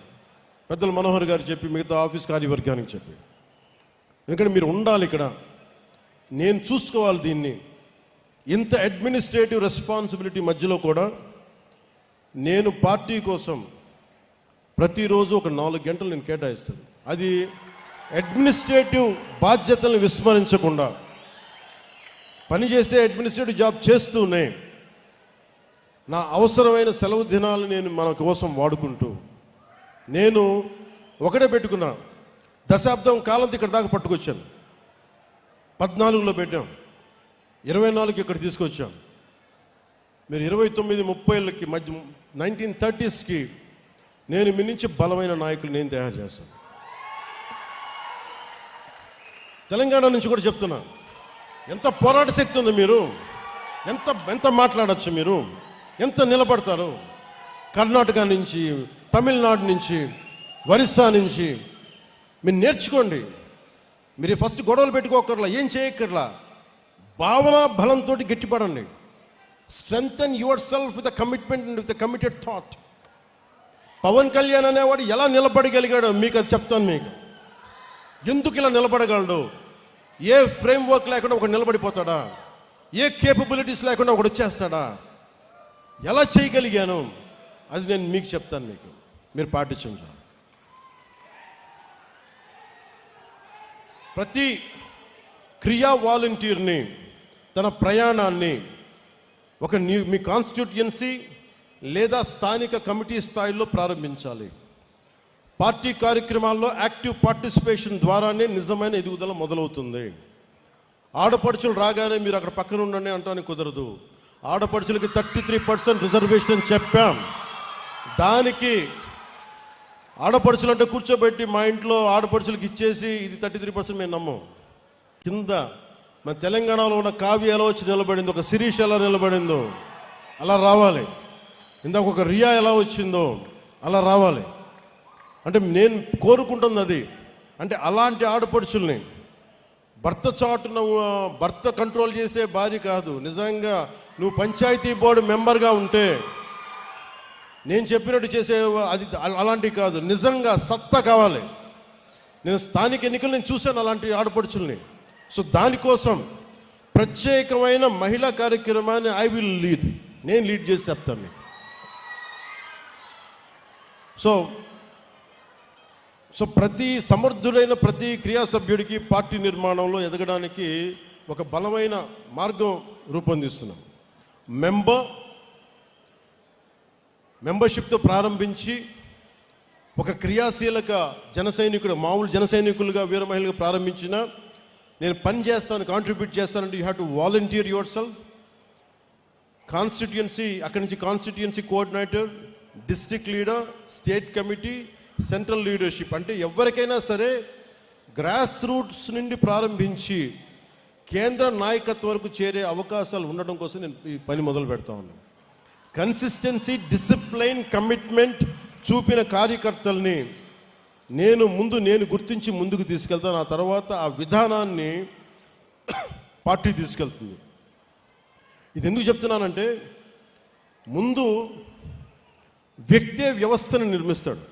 పెద్దలు మనోహర్ గారు చెప్పి, మిగతా ఆఫీస్ కార్యవర్గానికి చెప్పి, ఎందుకంటే మీరు ఉండాలి ఇక్కడ, నేను చూసుకోవాలి దీన్ని. ఇంత అడ్మినిస్ట్రేటివ్ రెస్పాన్సిబిలిటీ మధ్యలో కూడా నేను పార్టీ కోసం ప్రతిరోజు ఒక 4 గంటలు నేను కేటాయిస్తాను. అది అడ్మినిస్ట్రేటివ్ బాధ్యతలను విస్మరించకుండా పనిచేసే అడ్మినిస్ట్రేటివ్ జాబ్ చేస్తూనే నా అవసరమైన సెలవు దినాలు నేను మన కోసం వాడుకుంటూ, నేను ఒకటే పెట్టుకున్నా, దశాబ్దం కాలంతో ఇక్కడ దాకా పట్టుకొచ్చాను. 14లో పెట్టాం, 24కి ఇక్కడ తీసుకొచ్చాం. మీరు 29-30 మధ్య 1930sకి నేను మీ నుంచి బలమైన నాయకులు నేను తయారు చేస్తాను. తెలంగాణ నుంచి కూడా చెప్తున్నా, ఎంత పోరాట శక్తి ఉంది, మీరు ఎంత మాట్లాడచ్చు, మీరు ఎంత నిలబడతారు. కర్ణాటక నుంచి, తమిళనాడు నుంచి, ఒరిస్సా నుంచి మీరు నేర్చుకోండి. మీరు ఫస్ట్ గొడవలు పెట్టుకోకర్లా, ఏం చేయక్కర్లా, భావన బలంతో గట్టిపడండి. Strengthen yourself with a commitment and with a committed thought. Pawan Kalyan అనేవాడు ఎలా నిలబడగలిగాడో మీకు అది చెప్తాను. మీకు ఎందుకు ఇలా నిలబడగలడు? ఏ ఫ్రేమ్వర్క్ లేకుండా ఒకడు నిలబడిపోతాడా? ఏ కేపబిలిటీస్ లేకుండా ఒకడు వచ్చేస్తాడా? ఎలా చేయగలిగాను అది నేను మీకు చెప్తాను. మీకు మీరు పాటించండి. ప్రతి క్రియా వాలంటీర్ని తన ప్రయాణాన్ని ఒక మీ కాన్స్టిట్యూయన్సీ లేదా స్థానిక కమిటీ స్థాయిలో ప్రారంభించాలి. పార్టీ కార్యక్రమాల్లో యాక్టివ్ పార్టిసిపేషన్ ద్వారానే నిజమైన ఎదుగుదల మొదలవుతుంది. ఆడపడుచులు రాగానే మీరు అక్కడ పక్కన ఉండండి అంటానికి కుదరదు. ఆడపడుచులకి 33% రిజర్వేషన్ అని చెప్పాం. దానికి ఆడపడుచులు అంటే కూర్చోబెట్టి మా ఇంట్లో ఆడపడుచులకి ఇచ్చేసి ఇది 33% మేము నమ్మం. కింద మన తెలంగాణలో ఉన్న కావ్య ఎలా వచ్చి నిలబడిందో, ఒక శిరీష్ ఎలా నిలబడిందో అలా రావాలి. ఇందాక ఒక రియా ఎలా వచ్చిందో అలా రావాలి. అంటే నేను కోరుకుంటుంది అది. అంటే అలాంటి ఆడపడుచుల్ని భర్త చాటున భర్త కంట్రోల్ చేసే భార్య కాదు. నిజంగా నువ్వు పంచాయతీ బోర్డు మెంబర్గా ఉంటే నేను చెప్పినట్టు చేసే అది అలాంటివి కాదు. నిజంగా సత్తా కావాలి. నేను స్థానిక ఎన్నికలు నేను చూశాను అలాంటి ఆడపడుచుల్ని. సో దానికోసం ప్రత్యేకమైన మహిళా కార్యక్రమాన్ని ఐ విల్ లీడ్, నేను లీడ్ చేసి చెప్తాను మీకు. సో ప్రతి సమర్థుడైన ప్రతి క్రియా సభ్యుడికి పార్టీ నిర్మాణంలో ఎదగడానికి ఒక బలమైన మార్గం రూపొందిస్తున్నాం. మెంబర్షిప్తో ప్రారంభించి ఒక క్రియాశీలక జన సైనికుడు, మామూలు జన సైనికులుగా వీర మహిళగా ప్రారంభించిన నేను పని చేస్తాను, కాంట్రిబ్యూట్ చేస్తానంటే you have to volunteer your self. Constituency, అక్కడి నుంచి constituency coordinator, district leader, state committee, central leadership. అంటే ఎవరికైనా సరే గ్రాస్ రూట్స్ నుండి ప్రారంభించి కేంద్ర నాయకత్వం వరకు చేరే అవకాశాలు ఉండడం కోసం నేను ఈ పని మొదలు పెడతా ఉన్నాను. కన్సిస్టెన్సీ, డిసిప్లైన్, కమిట్మెంట్ చూపిన కార్యకర్తల్ని నేను గుర్తించి ముందుకు తీసుకెళ్తాను. ఆ తర్వాత ఆ విధానాన్ని పార్టీ తీసుకెళ్తుంది. ఇది ఎందుకు చెప్తున్నానంటే, ముందు వ్యక్తే వ్యవస్థను నిర్మిస్తాడు,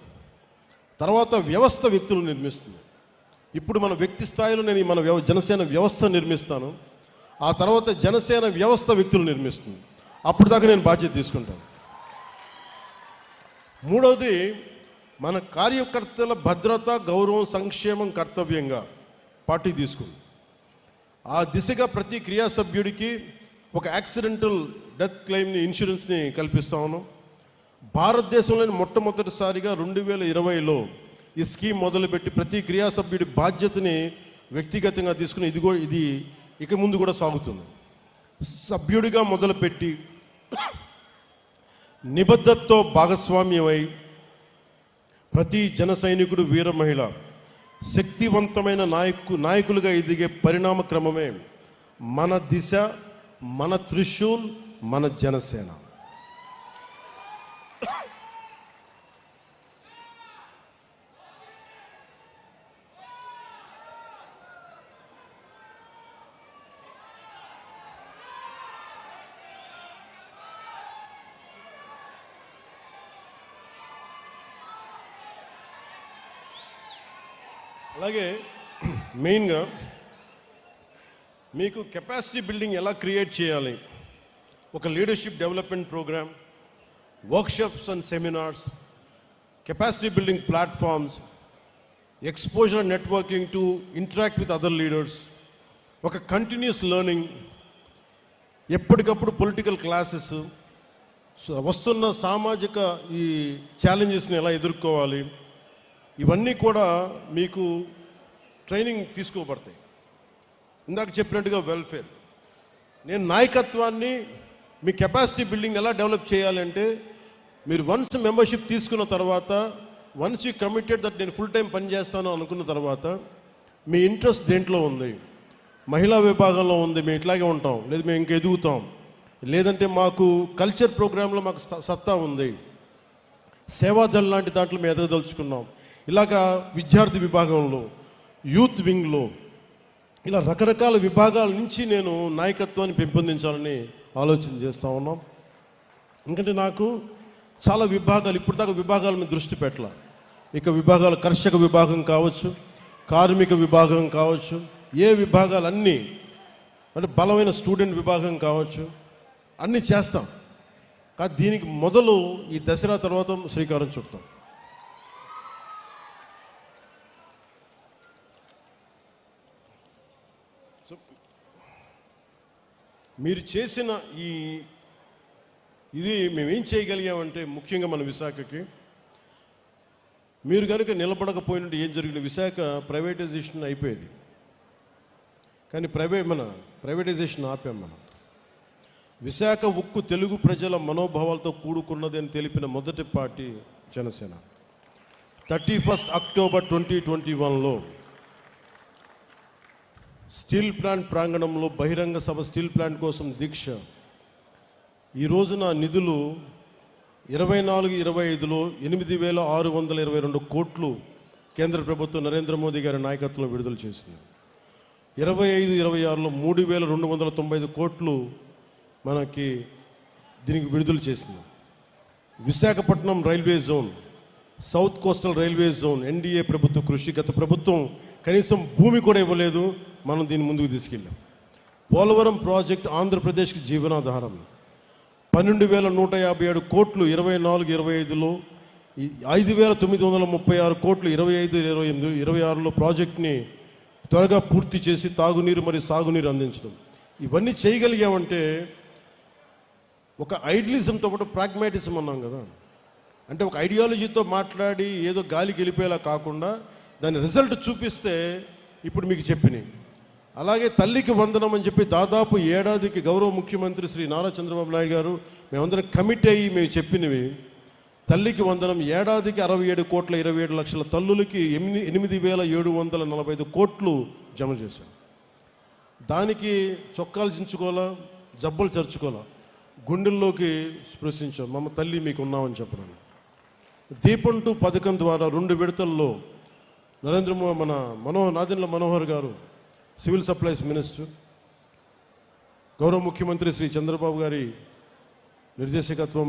తర్వాత వ్యవస్థ వ్యక్తులు నిర్మిస్తుంది. ఇప్పుడు మన వ్యక్తి స్థాయిలో నేను మన జనసేన వ్యవస్థ నిర్మిస్తాను. ఆ తర్వాత జనసేన వ్యవస్థ వ్యక్తులు నిర్మిస్తుంది. అప్పుడు దాకా నేను బాధ్యత తీసుకుంటాను. మూడవది, మన కార్యకర్తల భద్రత, గౌరవం, సంక్షేమం కర్తవ్యంగా పార్టీ తీసుకుంది. ఆ దిశగా ప్రతి క్రియా సభ్యుడికి ఒక యాక్సిడెంటల్ డెత్ క్లెయిమ్ని, ఇన్సూరెన్స్ని కల్పిస్తా ఉన్నాం. భారతదేశంలోని మొట్టమొదటిసారిగా 2020లో ఈ స్కీమ్ మొదలుపెట్టి ప్రతి క్రియా సభ్యుడి బాధ్యతని వ్యక్తిగతంగా తీసుకుని ఇది ఇక ముందు కూడా సాగుతుంది. సభ్యుడిగా మొదలుపెట్టి నిబద్ధతతో భాగస్వామ్యమై ప్రతి జన సైనికుడు, వీర మహిళ శక్తివంతమైన నాయకులుగా ఎదిగే పరిణామ క్రమమే మన దిశ, మన త్రిశూల్, మన జనసేన. అలాగే మెయిన్గా మీకు కెపాసిటీ బిల్డింగ్ ఎలా క్రియేట్ చేయాలి, ఒక leadership development program, workshops and seminars, capacity building platforms, exposure and networking to interact with other leaders, ఒక కంటిన్యూస్ లెర్నింగ్, ఎప్పటికప్పుడు పొలిటికల్ క్లాసెస్, వస్తున్న సామాజిక ఈ ఛాలెంజెస్ని ఎలా ఎదుర్కోవాలి, ఇవన్నీ కూడా మీకు ట్రైనింగ్ తీసుకోబడతాయి. ఇందాక చెప్పినట్టుగా వెల్ఫేర్, నేను నాయకత్వాన్ని, మీ కెపాసిటీ బిల్డింగ్ ఎలా డెవలప్ చేయాలంటే, మీరు వన్స్ మెంబర్షిప్ తీసుకున్న తర్వాత, వన్స్ యూ కమిటెడ్ దట్ నేను ఫుల్ టైం పనిచేస్తాను అనుకున్న తర్వాత, మీ ఇంట్రెస్ట్ దేంట్లో ఉంది, మహిళా విభాగంలో ఉంది, మేము ఇట్లాగే ఉంటాం, లేదు మేము ఇంక ఎదుగుతాం, లేదంటే మాకు కల్చర్ ప్రోగ్రాంలో మాకు సత్తా ఉంది, సేవాదళ లాంటి దాంట్లో మేము ఎదగదలుచుకున్నాం, ఇలాగా విద్యార్థి విభాగంలో, యూత్ వింగ్లో, ఇలా రకరకాల విభాగాల నుంచి నేను నాయకత్వాన్ని పెంపొందించాలని ఆలోచన చేస్తూ ఉన్నాం. ఎందుకంటే నాకు చాలా విభాగాలు, ఇప్పుడు దాకా విభాగాల మీద దృష్టి పెట్టాల. ఇక విభాగాలు, కర్షక విభాగం కావచ్చు, కార్మిక విభాగం కావచ్చు, ఏ విభాగాలు అన్నీ, అంటే బలమైన స్టూడెంట్ విభాగం కావచ్చు, అన్నీ చేస్తాం. కానీ దీనికి మొదలు ఈ దసరా తర్వాత శ్రీకారం చుడతాం. మీరు చేసిన ఇది మేమేం చేయగలిగామంటే, ముఖ్యంగా మన విశాఖకి మీరు కనుక నిలబడకపోయినట్టు ఏం జరిగిన, విశాఖ ప్రైవేటైజేషన్ అయిపోయేది. కానీ ప్రైవేటైజేషన్ ఆపాం మనం. విశాఖ ఉక్కు తెలుగు ప్రజల మనోభావాలతో కూడుకున్నది అని తెలిపిన మొదటి పార్టీ జనసేన. 31 అక్టోబర్ 2021లో స్టీల్ ప్లాంట్ ప్రాంగణంలో బహిరంగ సభ స్టీల్ ప్లాంట్ కోసం దీక్ష. ఈ రోజున నిధులు 24-25లో 8,622 కోట్లు కేంద్ర ప్రభుత్వం నరేంద్ర మోదీ గారి నాయకత్వంలో విడుదల చేసింది. 25-26లో 3,295 కోట్లు మనకి దీనికి విడుదల చేసింది. Visakhapatnam railway zone, south coastal railway zone NDA ప్రభుత్వ కృషి. గత ప్రభుత్వం కనీసం భూమి కూడా ఇవ్వలేదు, మనం దీన్ని ముందుకు తీసుకెళ్ళాం. పోలవరం ప్రాజెక్ట్ ఆంధ్రప్రదేశ్కి జీవనాధారం. 12,157 కోట్లు 24-25లో, 5,936 కోట్లు 25-26లో ప్రాజెక్ట్ని త్వరగా పూర్తి చేసి తాగునీరు మరియు సాగునీరు అందించడం. ఇవన్నీ చేయగలిగామంటే ఒక ఐడియలిజంతో పాటు ప్రాగ్మాటిజం అన్నాం కదా. అంటే ఒక ఐడియాలజీతో మాట్లాడి ఏదో గాలికి వెళ్ళిపోయేలా కాకుండా దాని రిజల్ట్ చూపిస్తే ఇప్పుడు మీకు చెప్పినాయి. అలాగే తల్లికి వందనం అని చెప్పి దాదాపు ఏడాదికి గౌరవ ముఖ్యమంత్రి శ్రీ నారా చంద్రబాబు నాయుడు గారు మేమందరం కమిట్ అయ్యి మేము చెప్పినవి. తల్లికి వందనం ఏడాదికి 67,27,00,000 తల్లులకి 8,745 కోట్లు జమ చేశాం. దానికి చొక్కాలు చించుకోవాలా, జబ్బలు చరుచుకోవాలా, గుండెల్లోకి స్పృశించాం. మమ్మ తల్లి మీకు ఉన్నామని చెప్పడానికి. దీపం 2 పథకం ద్వారా 2 విడతల్లో నాదెండ్ల మనోహర్ గారు సివిల్ సప్లైస్ మినిస్టర్, గౌరవ ముఖ్యమంత్రి శ్రీ చంద్రబాబు గారి నిర్దేశకత్వం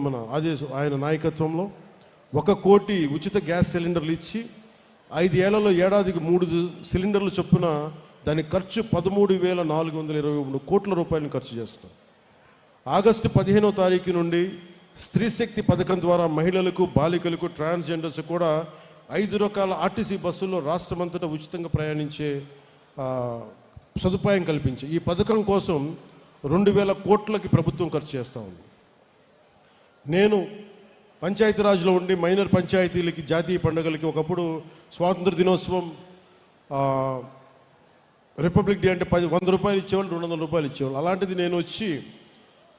ఆయన నాయకత్వంలో 1 కోటి ఉచిత గ్యాస్ సిలిండర్లు ఇచ్చి 5 ఏళ్లలో ఏడాదికి 3 సిలిండర్లు చొప్పున దాని ఖర్చు 13,423 కోట్ల రూపాయలను ఖర్చు చేస్తున్నాం. ఆగస్టు 15వ తారీఖు నుండి స్త్రీ శక్తి పథకం ద్వారా మహిళలకు, బాలికలకు, ట్రాన్స్జెండర్స్ కూడా 5 రకాల ఆర్టీసీ బస్సుల్లో రాష్ట్రమంతటా ఉచితంగా ప్రయాణించే సదుపాయం కల్పించి ఈ పథకం కోసం 2,000 కోట్లకి ప్రభుత్వం ఖర్చు చేస్తూ ఉంది. నేను పంచాయతీరాజ్లో ఉండి మైనర్ పంచాయతీలకి, జాతీయ పండుగలకి ఒకప్పుడు స్వాతంత్ర దినోత్సవం, రిపబ్లిక్ డే అంటే 100 రూపాయలు ఇచ్చేవాళ్ళు, 200 రూపాయలు ఇచ్చేవాళ్ళు. అలాంటిది నేను వచ్చి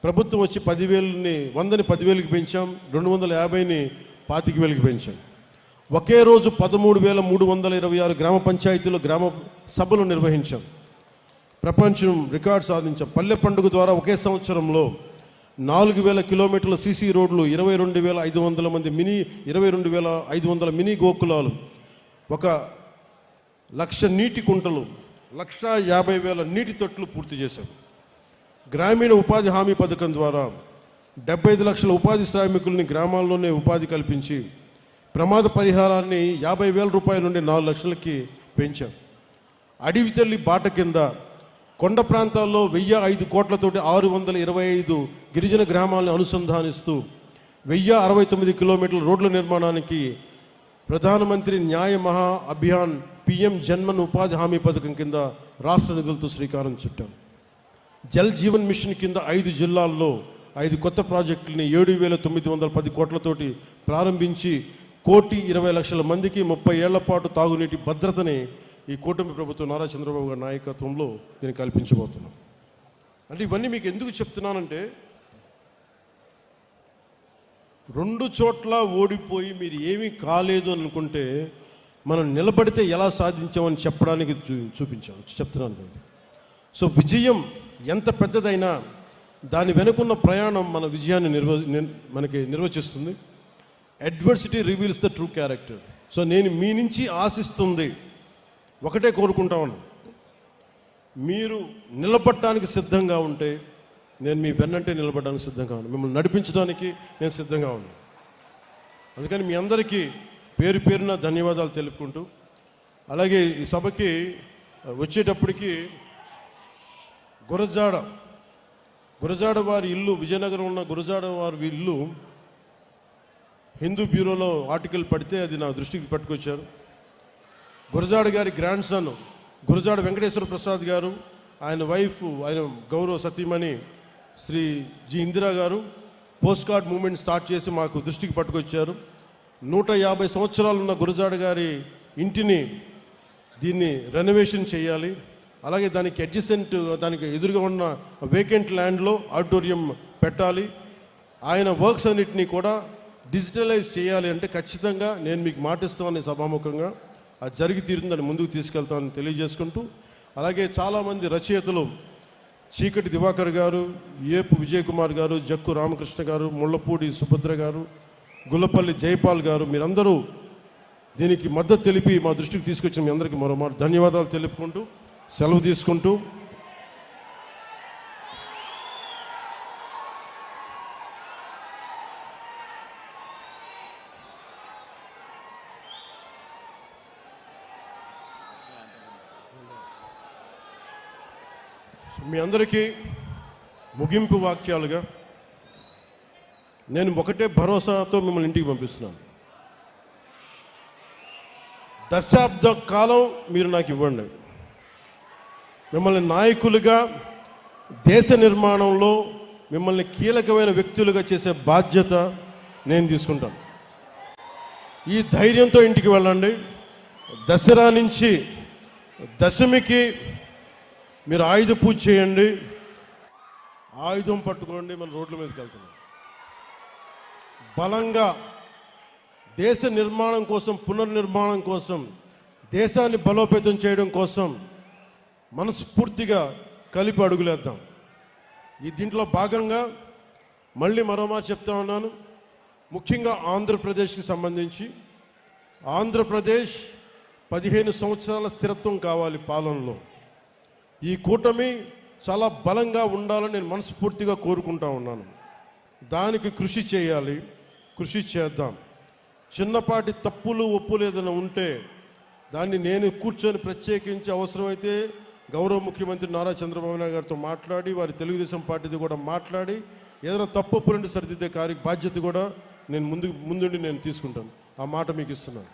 ప్రభుత్వం వచ్చి 10,000ని 100ని 10,000కి పెంచాం, 250ని 25,000కి పెంచాం. ఒకే రోజు 13,326 గ్రామ పంచాయతీలో గ్రామ సభలు నిర్వహించాం. ప్రపంచం రికార్డు సాధించాం. పల్లె పండుగ ద్వారా ఒకే సంవత్సరంలో 4,000 కిలోమీటర్ల సీసీ రోడ్లు, 22,500 మినీ గోకులాలు, 1,00,000 నీటి కుంటలు, 1,50,000 నీటి తొట్లు పూర్తి చేశాం. గ్రామీణ ఉపాధి హామీ పథకం ద్వారా 75 లక్షల ఉపాధి శ్రామికుల్ని గ్రామాల్లోనే ఉపాధి కల్పించి ప్రమాద పరిహారాన్ని 50,000 రూపాయల నుండి 4 లక్షలకి పెంచాం. అడవి తల్లి బాట కింద కొండ ప్రాంతాల్లో 1,005 కోట్లతోటి 625 గిరిజన గ్రామాలను అనుసంధానిస్తూ 1,069 కిలోమీటర్ల రోడ్ల నిర్మాణానికి ప్రధానమంత్రి న్యాయ మహా అభియాన్ పిఎం జన్మన్ ఉపాధి హామీ పథకం కింద రాష్ట్ర నిధులతో శ్రీకారం చుట్టాం. జల్ జీవన్ మిషన్ కింద 5 జిల్లాల్లో 5 కొత్త ప్రాజెక్టులని 7,910 కోట్లతోటి ప్రారంభించి 1,20,00,000 మందికి 30 ఏళ్ల పాటు తాగునీటి భద్రతని ఈ కూటమి ప్రభుత్వం నారా చంద్రబాబు గారి నాయకత్వంలో దీన్ని కల్పించబోతున్నాం. అంటే ఇవన్నీ మీకు ఎందుకు చెప్తున్నానంటే, 2 చోట్ల ఓడిపోయి మీరు ఏమీ కాలేదు అని అనుకుంటే మనం నిలబడితే ఎలా సాధించామని చెప్పడానికి చెప్తున్నాను. సో విజయం ఎంత పెద్దదైనా దాని వెనుకున్న ప్రయాణం మన విజయాన్ని మనకి నిర్వచిస్తుంది. Adversity reveals the true character. So నేను మీ నుంచి ఆశిస్తుంది ఒకటే కోరుకుంటాను, మీరు నిలబడడానికి సిద్ధంగా ఉంటే నేను మీ వెన్నంటే నిలబడడానికి సిద్ధంగా ఉన్నాను, మిమ్మల్ని నడిపించడానికి నేను సిద్ధంగా ఉన్నాను. అందుకని మీ అందరికీ పేరు పేరున ధన్యవాదాలు తెలుపుకుంటూ, అలాగే ఈ సభకి వచ్చేటప్పటికి గురజాడ వారి ఇల్లు, విజయనగరం ఉన్న గురజాడ వారి ఇల్లు హిందూ బ్యూరోలో ఆర్టికల్ పడితే అది నా దృష్టికి పట్టుకొచ్చారు. గురజాడ గారి గ్రాండ్ సన్ గురజాడ వెంకటేశ్వర ప్రసాద్ గారు, ఆయన వైఫ్, ఆయన గౌరవ సతీమణి శ్రీ జి ఇందిరా గారు పోస్ట్ కార్డ్ మూమెంట్ స్టార్ట్ చేసి మాకు దృష్టికి పట్టుకొచ్చారు. 150 సంవత్సరాలు ఉన్న గురజాడ గారి ఇంటిని దీన్ని రెనోవేషన్ చేయాలి, అలాగే దానికి అడ్జసెంట్, దానికి ఎదురుగా ఉన్న వేకెంట్ ల్యాండ్లో ఆడిటోరియం పెట్టాలి. ఆయన వర్క్స్ అన్నిటినీ కూడా డిజిటలైజ్ చేయాలి అంటే ఖచ్చితంగా నేను మీకు మాటిస్తామని సభాముఖంగా అది జరిగి తీరుతుందని ముందుకు తీసుకెళ్తామని తెలియజేసుకుంటూ, అలాగే చాలామంది రచయితలు చీకటి దివాకర్ గారు, ఏపు విజయ్ కుమార్ గారు, జక్కు రామకృష్ణ గారు, ముళ్ళపూడి సుభద్ర గారు, గుల్లపల్లి జైపాల్ గారు, మీరందరూ దీనికి మద్దతు తెలిపి మా దృష్టికి తీసుకొచ్చిన మీ అందరికీ మరోమారు ధన్యవాదాలు తెలుపుకుంటూ సెలవు తీసుకుంటూ, మీ అందరికీ ముగింపు వాక్యాలుగా నేను ఒకటే భరోసాతో మిమ్మల్ని ఇంటికి పంపిస్తున్నాను. దశాబ్ద కాలం మీరు నాకు ఇవ్వండి. మిమ్మల్ని నాయకులుగా, దేశ నిర్మాణంలో మిమ్మల్ని కీలకమైన వ్యక్తులుగా చేసే బాధ్యత నేను తీసుకుంటాను. ఈ ధైర్యంతో ఇంటికి వెళ్ళండి. దసరా నుంచి దశమికి మీరు ఆయుధ పూజ చేయండి. ఆయుధం పట్టుకోండి. మన రోడ్ల మీదకి వెళ్తున్నాం. బలంగా దేశ నిర్మాణం కోసం, పునర్నిర్మాణం కోసం, దేశాన్ని బలోపేతం చేయడం కోసం మనస్ఫూర్తిగా కలిపి అడుగులేద్దాం. దీంట్లో భాగంగా మళ్ళీ మరోమారు చెప్తా ఉన్నాను, ముఖ్యంగా ఆంధ్రప్రదేశ్కి సంబంధించి ఆంధ్రప్రదేశ్ 15 సంవత్సరాల స్థిరత్వం కావాలి పాలనలో. ఈ కూటమి చాలా బలంగా ఉండాలని నేను మనస్ఫూర్తిగా కోరుకుంటా ఉన్నాను. దానికి కృషి చేయాలి, కృషి చేద్దాం. చిన్నపాటి తప్పులు ఒప్పులు ఏదైనా ఉంటే దాన్ని నేను కూర్చొని ప్రత్యేకించి అవసరమైతే గౌరవ ముఖ్యమంత్రి నారా చంద్రబాబు నాయుడు గారితో మాట్లాడి, వారి తెలుగుదేశం పార్టీతో కూడా మాట్లాడి ఏదైనా తప్పు ఒప్పులుంటే సరిదిద్దే బాధ్యత కూడా నేను ముందుండి నేను తీసుకుంటాను. ఆ మాట మీకు ఇస్తున్నాను.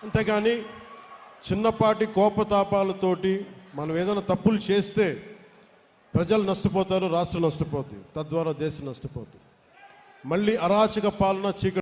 అంతేగాని చిన్నపాటి కోపతాపాలతోటి మనం ఏదైనా తప్పులు చేస్తే ప్రజలు నష్టపోతారు, రాష్ట్రం నష్టపోతుంది, తద్వారా దేశం నష్టపోతుంది. మళ్ళీ అరాచక పాలన, చీకటి